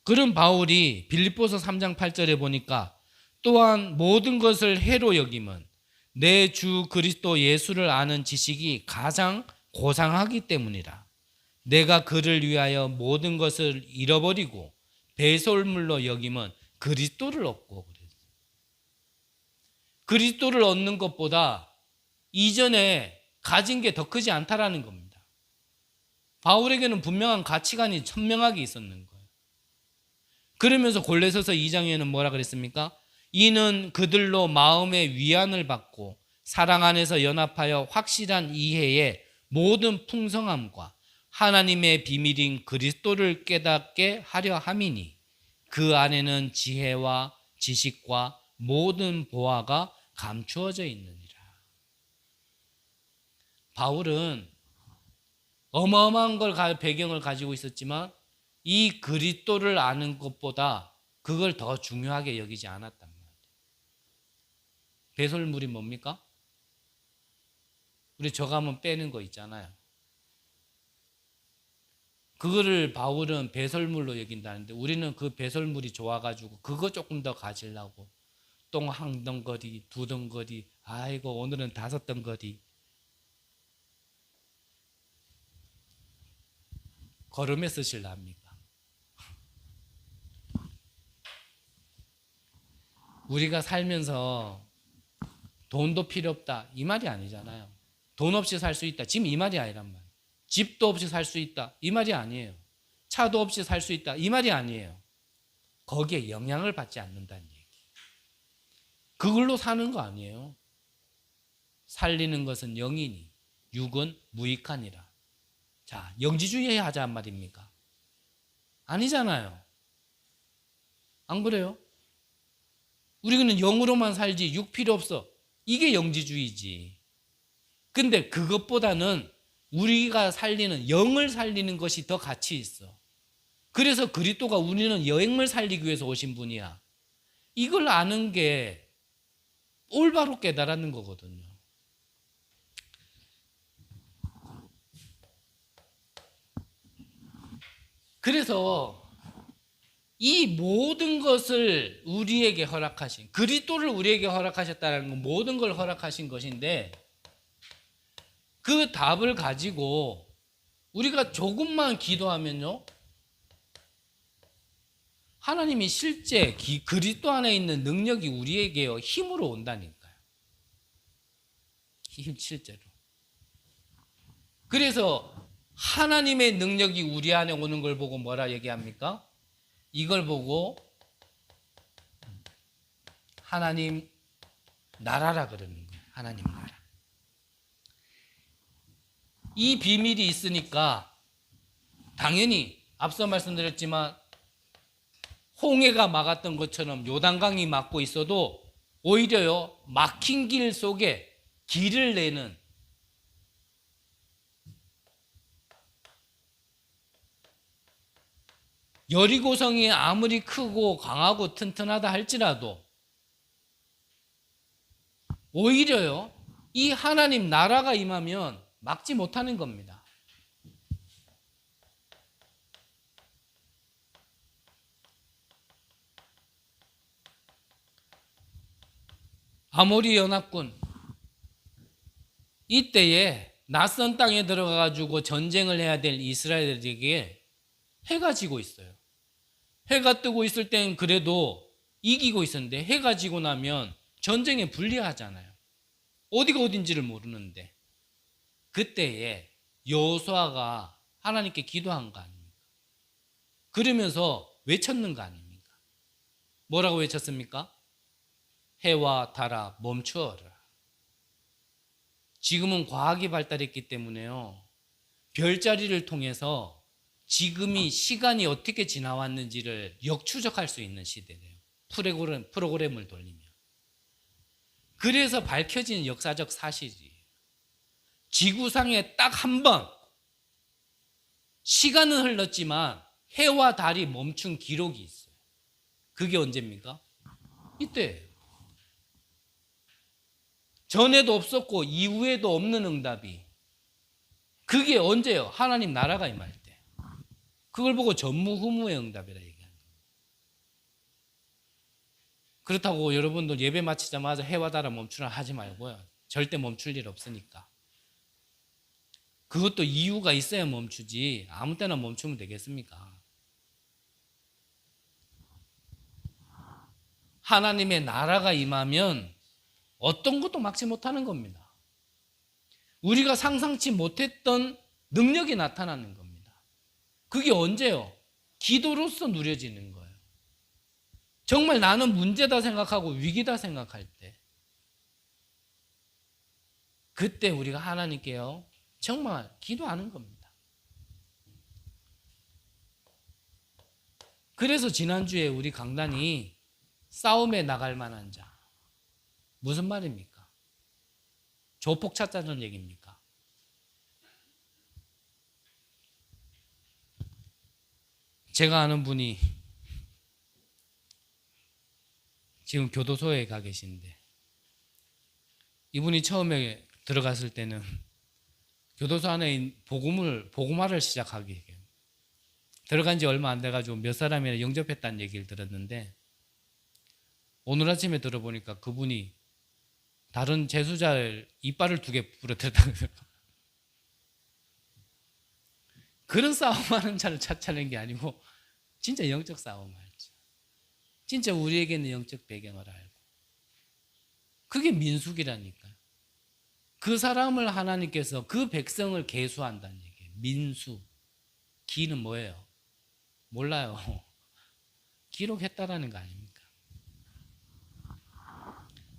그런 바울이 빌립보서 3장 8절에 보니까 또한 모든 것을 해로 여김은 내 주 그리스도 예수를 아는 지식이 가장 고상하기 때문이라. 내가 그를 위하여 모든 것을 잃어버리고 배설물로 여김은 그리스도를 얻고 그랬어요. 그리스도를 얻는 것보다 이전에 가진 게 더 크지 않다라는 겁니다. 바울에게는 분명한 가치관이 선명하게 있었는 거예요. 그러면서 골로새서 2장에는 뭐라 그랬습니까? 이는 그들로 마음의 위안을 받고 사랑 안에서 연합하여 확실한 이해의 모든 풍성함과 하나님의 비밀인 그리스도를 깨닫게 하려 함이니 그 안에는 지혜와 지식과 모든 보화가 감추어져 있느니라. 바울은 어마어마한 배경을 가지고 있었지만 이 그리스도를 아는 것보다 그걸 더 중요하게 여기지 않았단 말이에요. 배설물이 뭡니까? 우리 저가면 빼는 거 있잖아요. 그거를 바울은 배설물로 여긴다는데 우리는 그 배설물이 좋아가지고 그거 조금 더 가지려고 똥 한 덩거리, 두 덩거리, 아이고 오늘은 5덩거리 걸음에 쓰실라 합니까? 우리가 살면서 돈도 필요 없다 이 말이 아니잖아요. 돈 없이 살 수 있다 지금 이 말이 아니란 말이에요. 집도 없이 살 수 있다 이 말이 아니에요. 차도 없이 살 수 있다 이 말이 아니에요. 거기에 영향을 받지 않는다는 얘기. 그걸로 사는 거 아니에요. 살리는 것은 영이니 육은 무익하니라. 자, 영지주의 하자 말입니까? 아니잖아요. 안 그래요? 우리는 영으로만 살지 육 필요 없어. 이게 영지주의지. 근데 그것보다는 우리가 살리는 영을 살리는 것이 더 가치 있어. 그래서 그리스도가 우리는 영을 살리기 위해서 오신 분이야. 이걸 아는 게 올바로 깨달았는 거거든요. 그래서 이 모든 것을 우리에게 허락하신 그리스도를 우리에게 허락하셨다는 건 모든 걸 허락하신 것인데 그 답을 가지고 우리가 조금만 기도하면요 하나님이 실제 그리스도 안에 있는 능력이 우리에게요 힘으로 온다니까요. 실제로. 그래서 하나님의 능력이 우리 안에 오는 걸 보고 뭐라 얘기합니까? 이걸 보고 하나님 나라라 그러는 거예요. 하나님 나라. 이 비밀이 있으니까 당연히 앞서 말씀드렸지만 홍해가 막았던 것처럼 요단강이 막고 있어도 오히려요 막힌 길 속에 길을 내는 여리고성이 아무리 크고 강하고 튼튼하다 할지라도 오히려요, 이 하나님 나라가 임하면 막지 못하는 겁니다. 아모리 연합군, 이때에 낯선 땅에 들어가가지고 전쟁을 해야 될 이스라엘에게 해가 지고 있어요. 해가 뜨고 있을 땐 그래도 이기고 있었는데 해가 지고 나면 전쟁에 불리하잖아요. 어디가 어딘지를 모르는데 그때에 여호수아가 하나님께 기도한 거 아닙니까? 그러면서 외쳤는 거 아닙니까? 뭐라고 외쳤습니까? 해와 달아 멈추어라. 지금은 과학이 발달했기 때문에요, 별자리를 통해서 지금이 시간이 어떻게 지나왔는지를 역추적할 수 있는 시대래요. 프로그램을 돌리면. 그래서 밝혀진 역사적 사실이에요. 지구상에 딱 한 번 시간은 흘렀지만 해와 달이 멈춘 기록이 있어요. 그게 언제입니까? 이때예요. 전에도 없었고 이후에도 없는 응답이. 그게 언제요? 하나님 나라가 임할 때. 그걸 보고 전무후무의 응답이라 얘기하는 거예요. 그렇다고 여러분도 예배 마치자마자 해와 달아 멈추라 하지 말고요. 절대 멈출 일 없으니까. 그것도 이유가 있어야 멈추지 아무 때나 멈추면 되겠습니까? 하나님의 나라가 임하면 어떤 것도 막지 못하는 겁니다. 우리가 상상치 못했던 능력이 나타나는 겁니다. 그게 언제요? 기도로서 누려지는 거예요. 정말 나는 문제다 생각하고 위기다 생각할 때, 그때 우리가 하나님께요 정말 기도하는 겁니다. 그래서 지난주에 우리 강단이 싸움에 나갈 만한 자, 무슨 말입니까? 조폭 찾자는 얘기입니까? 제가 아는 분이 지금 교도소에 가 계신데, 이분이 처음에 들어갔을 때는 교도소 안에 복음화를 시작하게 해요. 들어간 지 얼마 안 돼가지고 몇 사람이나 영접했다는 얘기를 들었는데, 오늘 아침에 들어보니까 그분이 다른 재수자를 이빨을 2개 부러뜨렸다고 해요. 그런 싸움하는 자를 찾아낸 게 아니고 진짜 영적 싸움을 할지, 진짜 우리에게는 영적 배경을 알고, 그게 민숙이라니까요. 그 사람을 하나님께서, 그 백성을 계수한다는 얘기예요. 민수. 기는 뭐예요? 몰라요. 기록했다라는 거 아닙니까?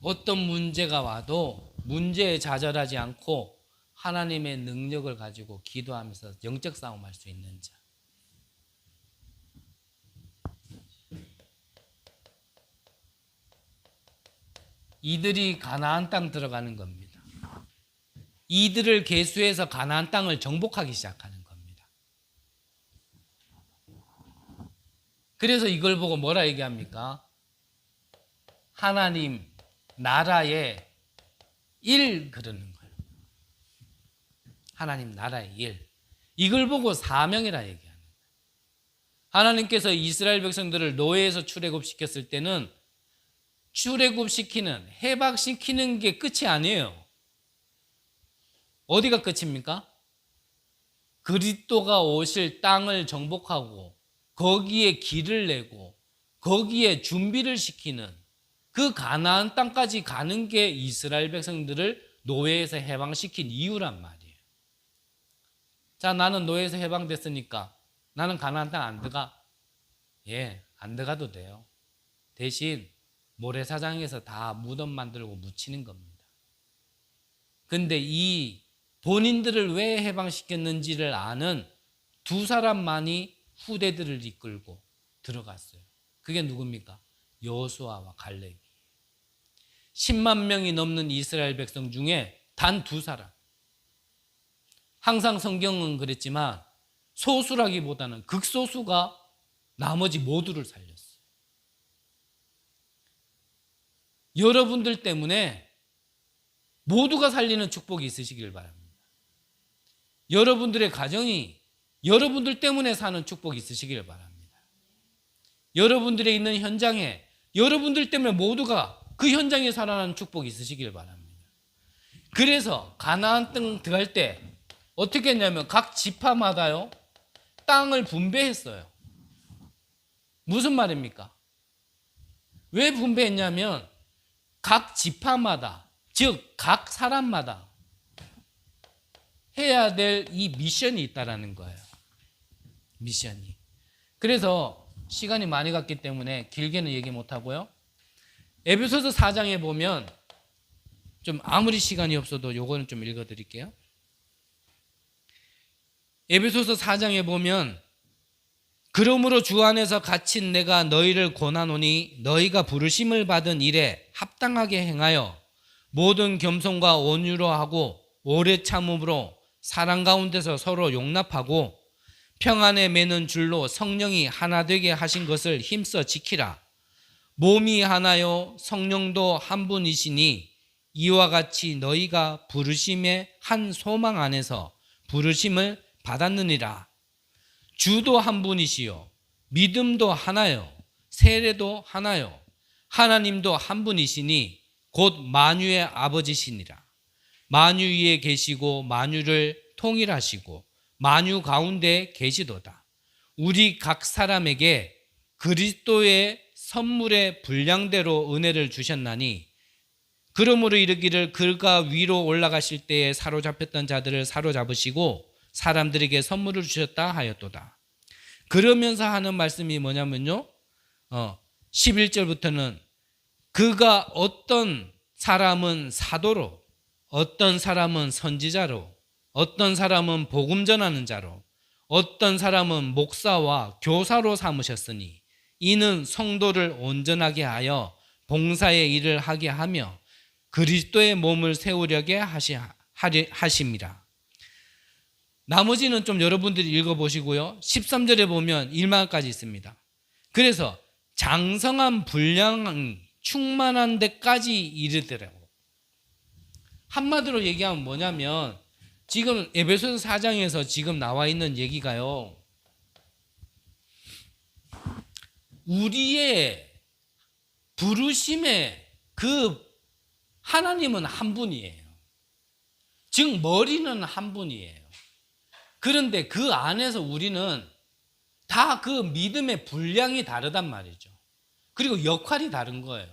어떤 문제가 와도 문제에 좌절하지 않고 하나님의 능력을 가지고 기도하면서 영적 싸움할 수 있는 자. 이들이 가나안 땅 들어가는 겁니다. 이들을 계수해서 가나안 땅을 정복하기 시작하는 겁니다. 그래서 이걸 보고 뭐라 얘기합니까? 하나님 나라의 일 그러는 거예요. 하나님 나라의 일. 이걸 보고 사명이라 얘기하는 거예요. 하나님께서 이스라엘 백성들을 노예에서 출애굽시켰을 때는 출애굽시키는, 해방시키는 게 끝이 아니에요. 어디가 끝입니까? 그리스도가 오실 땅을 정복하고 거기에 길을 내고 거기에 준비를 시키는 그 가나안 땅까지 가는 게 이스라엘 백성들을 노예에서 해방시킨 이유란 말이에요. 자, 나는 노예에서 해방됐으니까 나는 가나안 땅 안 들어가? 예, 안 들어가도 돼요. 대신 모래사장에서 다 무덤 만들고 묻히는 겁니다. 근데 이 본인들을 왜 해방시켰는지를 아는 2사람만이 후대들을 이끌고 들어갔어요. 그게 누굽니까? 여호수아와 갈렙이. 10만 명이 넘는 이스라엘 백성 중에 단 2사람. 항상 성경은 그랬지만 소수라기보다는 극소수가 나머지 모두를 살렸어요. 여러분들 때문에 모두가 살리는 축복이 있으시길 바랍니다. 여러분들의 가정이 여러분들 때문에 사는 축복이 있으시길 바랍니다. 여러분들의 있는 현장에 여러분들 때문에 모두가 그 현장에 살아나는 축복이 있으시길 바랍니다. 그래서 가나안 땅 들어갈 때 어떻게 했냐면 각 지파마다요 땅을 분배했어요. 무슨 말입니까? 왜 분배했냐면 각 지파마다, 즉 각 사람마다 해야 될 이 미션이 있다라는 거예요. 미션이. 그래서 시간이 많이 갔기 때문에 길게는 얘기 못 하고요. 에베소서 4장에 보면 좀 아무리 시간이 없어도 요거는 좀 읽어 드릴게요. 에베소서 4장에 보면 그러므로 주 안에서 갇힌 내가 너희를 권하노니 너희가 부르심을 받은 일에 합당하게 행하여 모든 겸손과 온유로 하고 오래 참음으로 사랑 가운데서 서로 용납하고 평안에 매는 줄로 성령이 하나 되게 하신 것을 힘써 지키라. 몸이 하나요 성령도 한 분이시니 이와 같이 너희가 부르심의 한 소망 안에서 부르심을 받았느니라. 주도 한 분이시요 믿음도 하나요 세례도 하나요 하나님도 한 분이시니 곧 만유의 아버지시니라. 만유 위에 계시고 만유를 통일하시고 만유 가운데 계시도다. 우리 각 사람에게 그리스도의 선물의 분량대로 은혜를 주셨나니 그러므로 이르기를 그가 위로 올라가실 때에 사로잡혔던 자들을 사로잡으시고 사람들에게 선물을 주셨다 하였도다. 그러면서 하는 말씀이 뭐냐면요 11절부터는 그가 어떤 사람은 사도로 어떤 사람은 선지자로 어떤 사람은 복음 전하는 자로 어떤 사람은 목사와 교사로 삼으셨으니 이는 성도를 온전하게 하여 봉사의 일을 하게 하며 그리스도의 몸을 세우려게 하심이라. 나머지는 좀 여러분들이 읽어보시고요. 13절에 보면 1만까지 있습니다. 그래서 장성한 분량이 충만한 데까지 이르더라고. 한마디로 얘기하면 뭐냐면 지금 에베소서 4장에서 지금 나와 있는 얘기가요. 우리의 부르심의 그 하나님은 한 분이에요. 즉 머리는 한 분이에요. 그런데 그 안에서 우리는 다 그 믿음의 분량이 다르단 말이죠. 그리고 역할이 다른 거예요.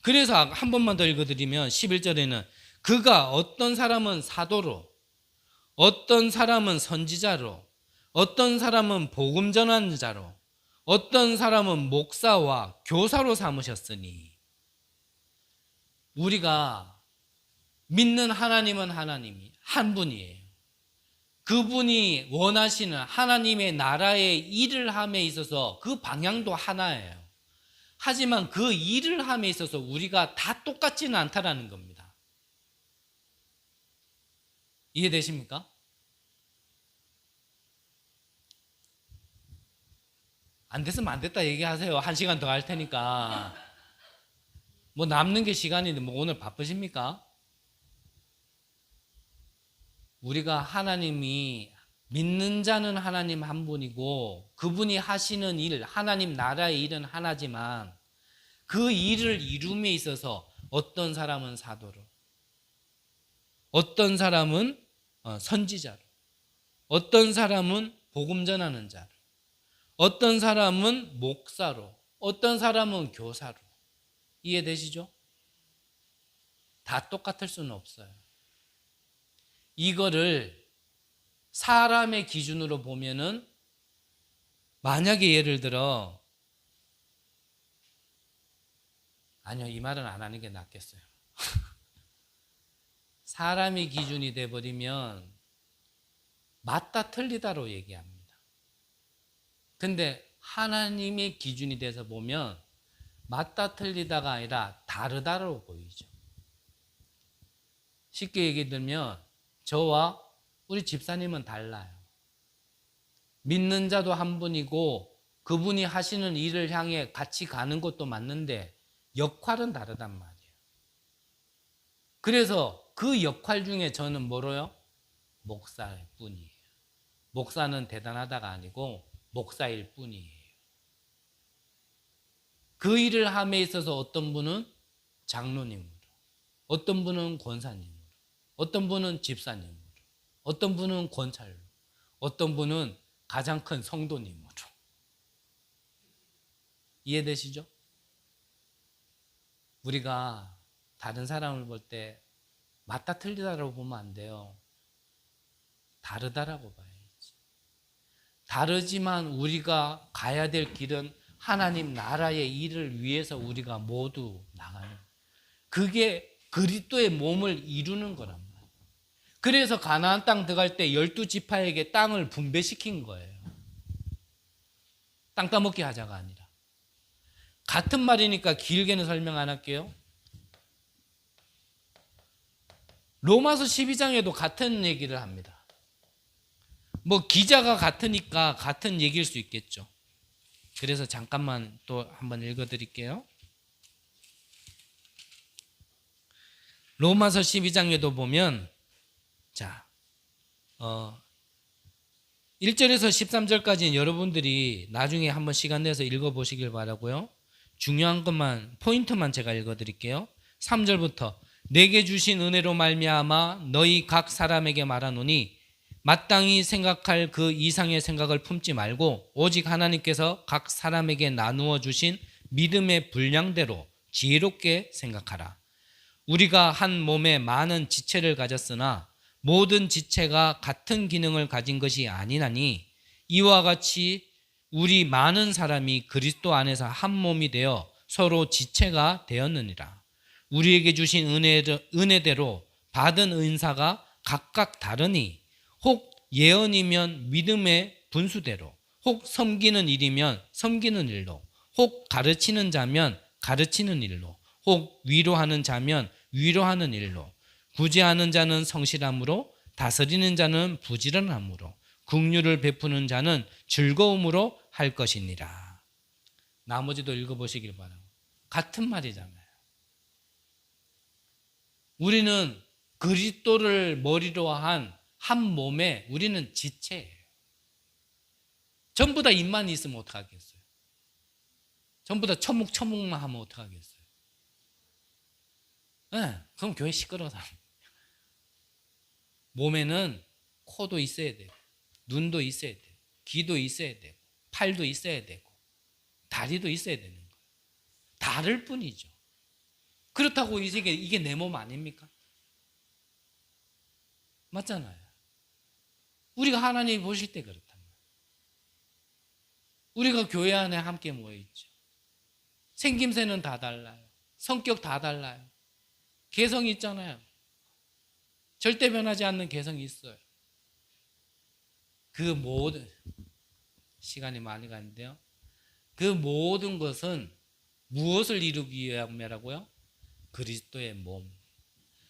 그래서 한 번만 더 읽어드리면 11절에는 그가 어떤 사람은 사도로 어떤 사람은 선지자로 어떤 사람은 복음 전하는 자로 어떤 사람은 목사와 교사로 삼으셨으니 우리가 믿는 하나님은 하나님이 한 분이에요. 그분이 원하시는 하나님의 나라의 일을 함에 있어서 그 방향도 하나예요. 하지만 그 일을 함에 있어서 우리가 다 똑같지는 않다라는 겁니다. 이해되십니까? 안 됐으면 안 됐다 얘기하세요. 1시간 더 할 테니까. 뭐 남는 게 시간인데 뭐 오늘 바쁘십니까? 우리가 하나님이 믿는 자는 하나님 한 분이고 그분이 하시는 일, 하나님 나라의 일은 하나지만 그 일을 이룸에 있어서 어떤 사람은 사도로 어떤 사람은 선지자로 어떤 사람은 복음 전하는 자로 어떤 사람은 목사로 어떤 사람은 교사로 이해되시죠? 다 똑같을 수는 없어요. 이거를 사람의 기준으로 보면은 만약에 예를 들어 아니요 이 말은 안 하는 게 낫겠어요. 사람의 기준이 돼버리면 맞다 틀리다로 얘기합니다. 근데 하나님의 기준이 돼서 보면 맞다 틀리다가 아니라 다르다로 보이죠. 쉽게 얘기 들면 저와 우리 집사님은 달라요. 믿는 자도 한 분이고 그분이 하시는 일을 향해 같이 가는 것도 맞는데 역할은 다르단 말이에요. 그래서 그 역할 중에 저는 뭐로요? 목사일 뿐이에요. 목사는 대단하다가 아니고 목사일 뿐이에요. 그 일을 함에 있어서 어떤 분은 장로님으로, 어떤 분은 권사님으로, 어떤 분은 집사님으로, 어떤 분은 권찰로, 어떤 분은 가장 큰 성도님으로. 이해되시죠? 우리가 다른 사람을 볼 때 맞다 틀리다라고 보면 안 돼요. 다르다라고 봐야지. 다르지만 우리가 가야 될 길은 하나님 나라의 일을 위해서 우리가 모두 나가는, 그게 그리스도의 몸을 이루는 거란 말이에요. 그래서 가나안 땅 들어갈 때 12지파에게 땅을 분배시킨 거예요. 땅 따먹게 하자가 아니라. 같은 말이니까 길게는 설명 안 할게요. 로마서 12장에도 같은 얘기를 합니다. 뭐 기자가 같으니까 같은 얘기일 수 있겠죠. 그래서 잠깐만 또 한번 읽어드릴게요. 로마서 12장에도 보면, 자, 1절에서 13절까지는 여러분들이 나중에 한번 시간 내서 읽어보시길 바라고요. 중요한 것만, 포인트만 제가 읽어드릴게요. 3절부터 내게 주신 은혜로 말미암아 너희 각 사람에게 말하노니 마땅히 생각할 그 이상의 생각을 품지 말고 오직 하나님께서 각 사람에게 나누어 주신 믿음의 분량대로 지혜롭게 생각하라. 우리가 한 몸에 많은 지체를 가졌으나 모든 지체가 같은 기능을 가진 것이 아니나니 이와 같이 우리 많은 사람이 그리스도 안에서 한 몸이 되어 서로 지체가 되었느니라. 우리에게 주신 은혜대로 받은 은사가 각각 다르니 혹 예언이면 믿음의 분수대로, 혹 섬기는 일이면 섬기는 일로, 혹 가르치는 자면 가르치는 일로, 혹 위로하는 자면 위로하는 일로, 구제하는 자는 성실함으로, 다스리는 자는 부지런함으로, 긍휼을 베푸는 자는 즐거움으로 할 것이니라. 나머지도 읽어보시길 바랍니다. 같은 말이잖아요. 우리는 그리스도를 머리로 한 한 몸에 우리는 지체예요. 전부 다 입만 있으면 어떡하겠어요? 전부 다 처묵처묵만 하면 어떡하겠어요? 네, 그럼 교회 시끄러워서. 몸에는 코도 있어야 돼요. 눈도 있어야 돼요. 귀도 있어야 되고, 팔도 있어야 되고, 다리도 있어야 되는 거예요. 다를 뿐이죠. 그렇다고 이게 내 몸 아닙니까? 맞잖아요. 우리가 하나님 보실 때 그렇단 말이에요. 우리가 교회 안에 함께 모여있죠. 생김새는 다 달라요. 성격 다 달라요. 개성이 있잖아요. 절대 변하지 않는 개성이 있어요. 그 모든, 시간이 많이 가는데요. 그 모든 것은 무엇을 이루기 위함이라고요? 그리스도의 몸.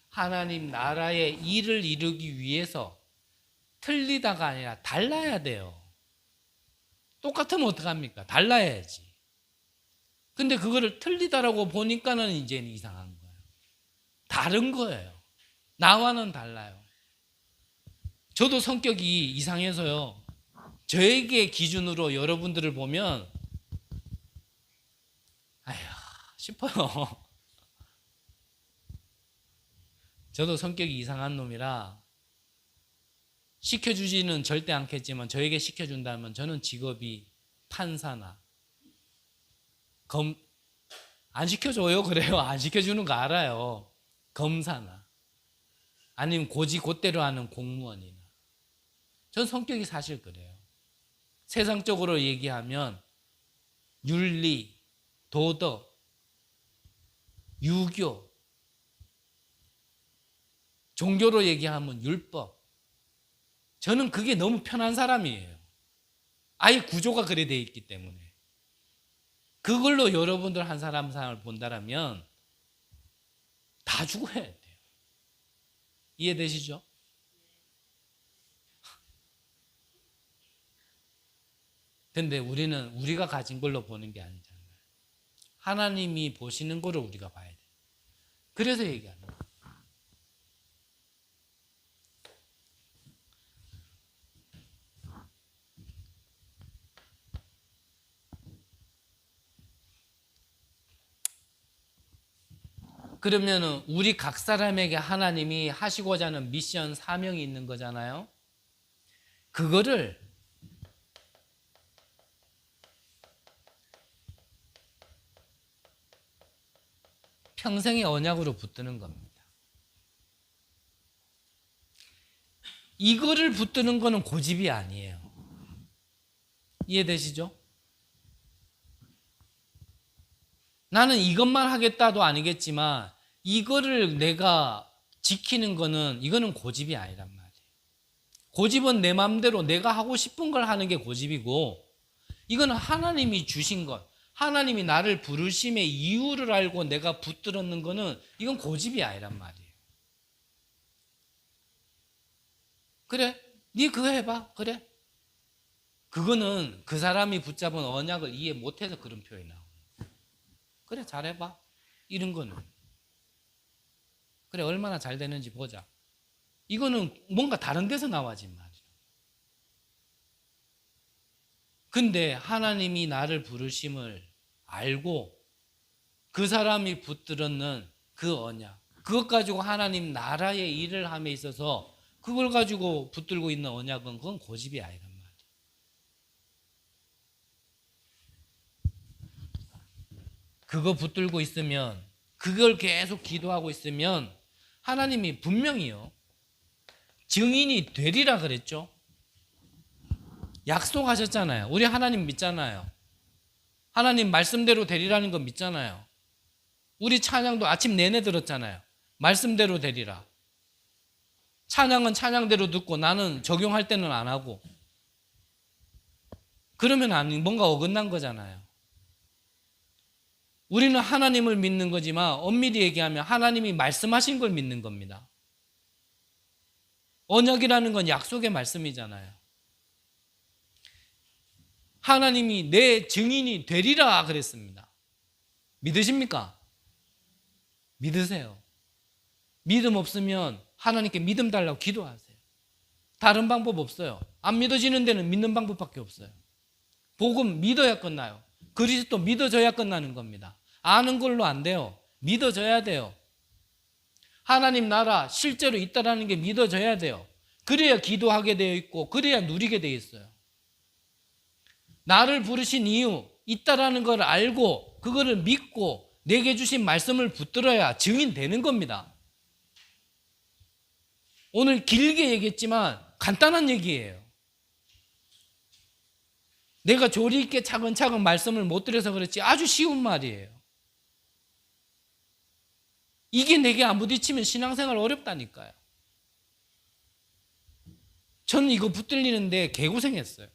하나님 나라의 일을 이루기 위해서 틀리다가 아니라 달라야 돼요. 똑같으면 어떡합니까? 달라야지. 근데 그거를 틀리다라고 보니까는 이제는 이상한 거예요. 다른 거예요. 나와는 달라요. 저도 성격이 이상해서요. 저에게 기준으로 여러분들을 보면 아휴 싶어요. 저도 성격이 이상한 놈이라 시켜주지는 절대 않겠지만 저에게 시켜준다면 저는 직업이 판사나 안 시켜줘요. 그래요. 안 시켜주는 거 알아요. 검사나 아니면 곧대로 하는 공무원이나. 전 성격이 사실 그래요. 세상적으로 얘기하면 윤리, 도덕, 유교, 종교로 얘기하면 율법. 저는 그게 너무 편한 사람이에요. 아예 구조가 그래 돼 있기 때문에. 그걸로 여러분들 한 사람 상을 본다라면 다 죽어야 돼요. 이해되시죠? 근데 우리는 우리가 가진 걸로 보는 게 아니잖아요. 하나님이 보시는 거를 우리가 봐야 돼요. 그래서 얘기하는 거예요. 그러면은 우리 각 사람에게 하나님이 하시고자 하는 미션, 사명이 있는 거잖아요. 그거를 평생의 언약으로 붙드는 겁니다. 이거를 붙드는 거는 고집이 아니에요. 이해되시죠? 나는 이것만 하겠다도 아니겠지만 이거를 내가 지키는 거는 이거는 고집이 아니란 말이에요. 고집은 내 마음대로 내가 하고 싶은 걸 하는 게 고집이고, 이거는 하나님이 주신 것, 하나님이 나를 부르심의 이유를 알고 내가 붙들었는 거는 이건 고집이 아니란 말이에요. 그래, 네 그거 해봐. 그래. 그거는 그 사람이 붙잡은 언약을 이해 못해서 그런 표현이 나와요. 그래, 잘해봐. 이런 거는. 그래, 얼마나 잘 되는지 보자. 이거는 뭔가 다른 데서 나와진 말이에요. 근데 하나님이 나를 부르심을 알고 그 사람이 붙들었는 그 언약, 그것 가지고 하나님 나라의 일을 함에 있어서 그걸 가지고 붙들고 있는 언약은 그건 고집이 아니란 말이에요. 그거 붙들고 있으면, 그걸 계속 기도하고 있으면 하나님이 분명히요 증인이 되리라 그랬죠. 약속하셨잖아요. 우리 하나님 믿잖아요. 하나님 말씀대로 되리라는 거 믿잖아요. 우리 찬양도 아침 내내 들었잖아요. 말씀대로 되리라. 찬양은 찬양대로 듣고 나는 적용할 때는 안 하고. 그러면 뭔가 어긋난 거잖아요. 우리는 하나님을 믿는 거지만 엄밀히 얘기하면 하나님이 말씀하신 걸 믿는 겁니다. 언약이라는 건 약속의 말씀이잖아요. 하나님이 내 증인이 되리라 그랬습니다. 믿으십니까? 믿으세요. 믿음 없으면 하나님께 믿음 달라고 기도하세요. 다른 방법 없어요. 안 믿어지는 데는 믿는 방법밖에 없어요. 복음 믿어야 끝나요. 그리스도 믿어져야 끝나는 겁니다. 아는 걸로 안 돼요. 믿어져야 돼요. 하나님 나라 실제로 있다라는 게 믿어져야 돼요. 그래야 기도하게 되어 있고 그래야 누리게 되어 있어요. 나를 부르신 이유 있다라는 걸 알고 그거를 믿고 내게 주신 말씀을 붙들어야 증인되는 겁니다. 오늘 길게 얘기했지만 간단한 얘기예요. 내가 조리 있게 차근차근 말씀을 못 드려서 그렇지 아주 쉬운 말이에요. 이게 내게 안 부딪히면 신앙생활 어렵다니까요. 저는 이거 붙들리는데 개고생했어요.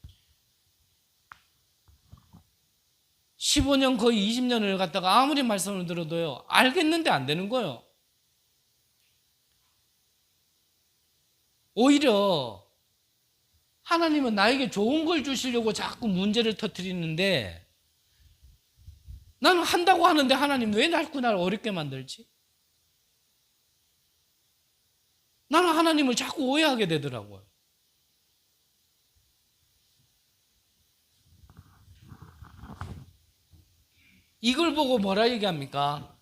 15년 거의 20년을 갖다가 아무리 말씀을 들어도요 알겠는데 안 되는 거예요. 오히려 하나님은 나에게 좋은 걸 주시려고 자꾸 문제를 터뜨리는데 나는 한다고 하는데 하나님 왜 자꾸 나를 어렵게 만들지? 나는 하나님을 자꾸 오해하게 되더라고요. 이걸 보고 뭐라 얘기합니까?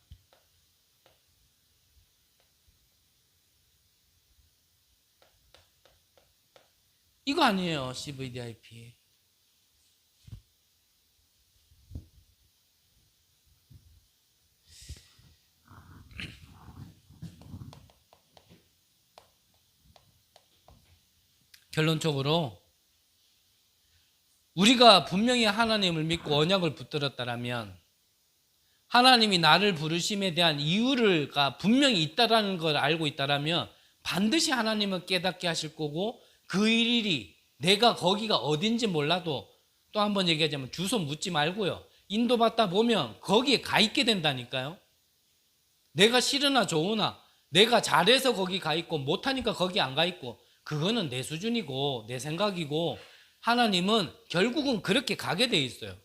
이거 아니에요, CVDIP. 결론적으로 우리가 분명히 하나님을 믿고 언약을 붙들었다라면 하나님이 나를 부르심에 대한 이유가 분명히 있다라는 걸 알고 있다라면 반드시 하나님은 깨닫게 하실 거고 그 일이 내가 거기가 어딘지 몰라도 또 한 번 얘기하자면 주소 묻지 말고요. 인도받다 보면 거기에 가 있게 된다니까요. 내가 싫으나 좋으나 내가 잘해서 거기 가 있고 못하니까 거기 안 가 있고 그거는 내 수준이고 내 생각이고 하나님은 결국은 그렇게 가게 돼 있어요.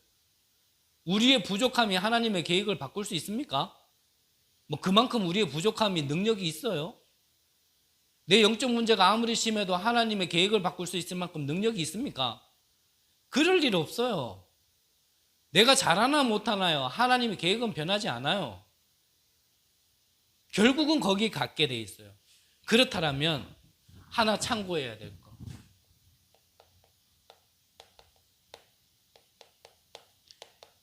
우리의 부족함이 하나님의 계획을 바꿀 수 있습니까? 뭐 그만큼 우리의 부족함이 능력이 있어요. 내 영적 문제가 아무리 심해도 하나님의 계획을 바꿀 수 있을 만큼 능력이 있습니까? 그럴 일 없어요. 내가 잘하나 못하나요? 하나님의 계획은 변하지 않아요. 결국은 거기에 갖게 돼 있어요. 그렇다면 하나 참고해야 될 거.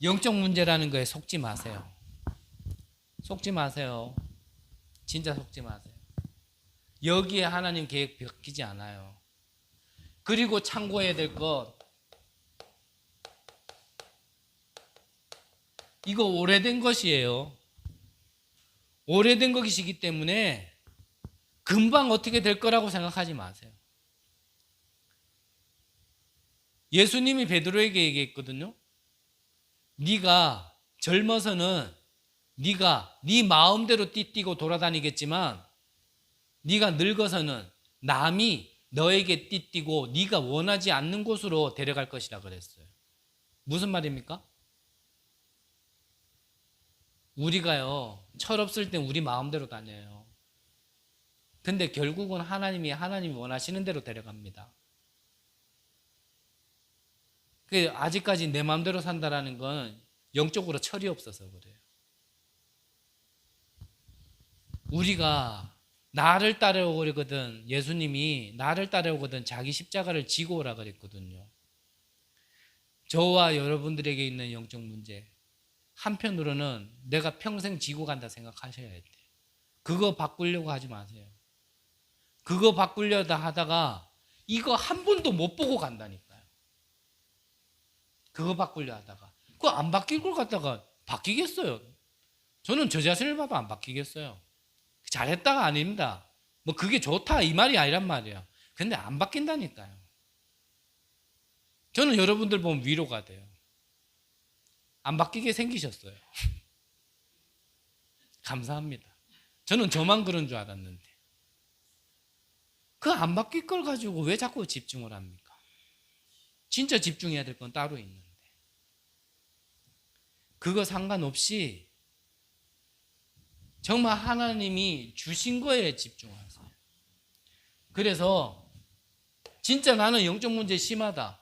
영적 문제라는 거에 속지 마세요. 속지 마세요. 진짜 속지 마세요. 여기에 하나님 계획 바뀌지 않아요. 그리고 참고해야 될 것, 이거 오래된 것이에요. 오래된 것이기 때문에 금방 어떻게 될 거라고 생각하지 마세요. 예수님이 베드로에게 얘기했거든요. 네가 젊어서는 네가 네 마음대로 띠뛰고 돌아다니겠지만 네가 늙어서는 남이 너에게 띠뛰고 네가 원하지 않는 곳으로 데려갈 것이라 그랬어요. 무슨 말입니까? 우리가요, 철없을 땐 우리 마음대로 다녀요. 근데 결국은 하나님이 원하시는 대로 데려갑니다. 아직까지 내 마음대로 산다라는 건 영적으로 철이 없어서 그래요. 우리가 나를 따라오거든, 예수님이 나를 따라오거든 자기 십자가를 지고 오라 그랬거든요. 저와 여러분들에게 있는 영적 문제, 한편으로는 내가 평생 지고 간다 생각하셔야 돼요. 그거 바꾸려고 하지 마세요. 그거 바꾸려다 하다가 이거 한 번도 못 보고 간다니까요. 그거 바꾸려 하다가 그거 안 바뀔 걸 갖다가 바뀌겠어요? 저는 저 자신을 봐도 안 바뀌겠어요. 잘했다가 아닙니다. 뭐 그게 좋다 이 말이 아니란 말이에요. 근데 안 바뀐다니까요. 저는 여러분들 보면 위로가 돼요. 안 바뀌게 생기셨어요. 감사합니다. 저는 저만 그런 줄 알았는데 그 안 바뀔 걸 가지고 왜 자꾸 집중을 합니까? 진짜 집중해야 될 건 따로 있는데 그거 상관없이 정말 하나님이 주신 거에 집중하세요. 그래서 진짜 나는 영적 문제 심하다.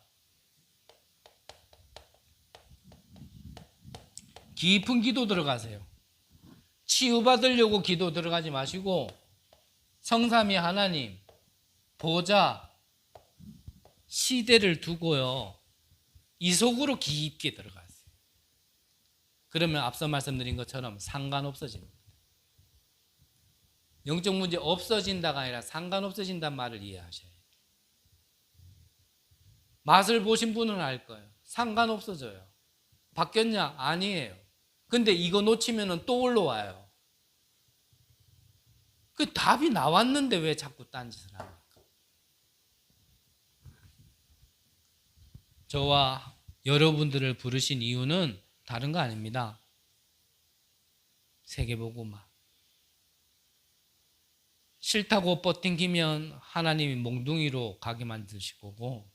깊은 기도 들어가세요. 치유받으려고 기도 들어가지 마시고 성삼위 하나님, 보좌, 시대를 두고요. 이 속으로 깊게 들어가세요. 그러면 앞서 말씀드린 것처럼 상관없어집니다. 영적 문제 없어진다가 아니라 상관없어진다는 말을 이해하셔야 돼요. 맛을 보신 분은 알 거예요. 상관없어져요. 바뀌었냐? 아니에요. 근데 이거 놓치면 또 올라와요. 그 답이 나왔는데 왜 자꾸 딴짓을 합니까? 저와 여러분들을 부르신 이유는 다른 거 아닙니다. 세계복음화. 싫다고 버팅기면 하나님이 몽둥이로 가게 만드실 거고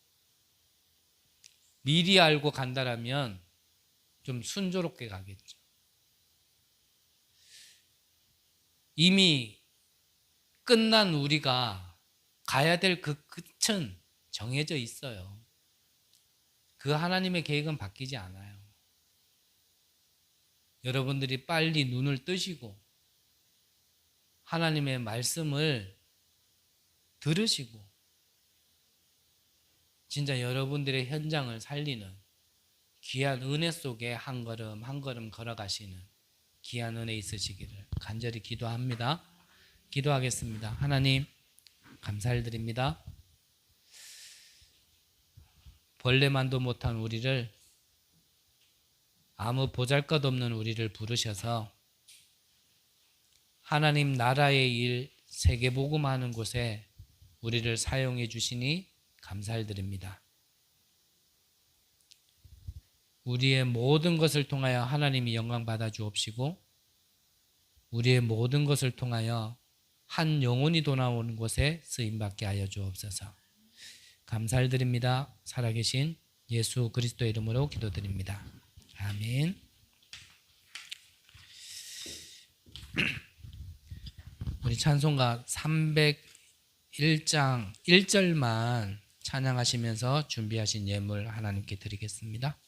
미리 알고 간다라면 좀 순조롭게 가겠죠. 이미 끝난 우리가 가야 될 그 끝은 정해져 있어요. 그 하나님의 계획은 바뀌지 않아요. 여러분들이 빨리 눈을 뜨시고 하나님의 말씀을 들으시고 진짜 여러분들의 현장을 살리는 귀한 은혜 속에 한 걸음 한 걸음 걸어가시는 귀한 은혜 있으시기를 간절히 기도합니다. 기도하겠습니다. 하나님 감사를 드립니다. 벌레만도 못한 우리를 아무 보잘것없는 우리를 부르셔서 하나님 나라의 일 세계복음하는 곳에 우리를 사용해 주시니 감사를 드립니다. 우리의 모든 것을 통하여 하나님이 영광 받아 주옵시고 우리의 모든 것을 통하여 한 영혼이 돌아오는 곳에 쓰임받게 하여 주옵소서. 감사를 드립니다. 살아계신 예수 그리스도 이름으로 기도드립니다. 아멘. 우리 찬송가 301장 1절만 찬양하시면서 준비하신 예물 하나님께 드리겠습니다.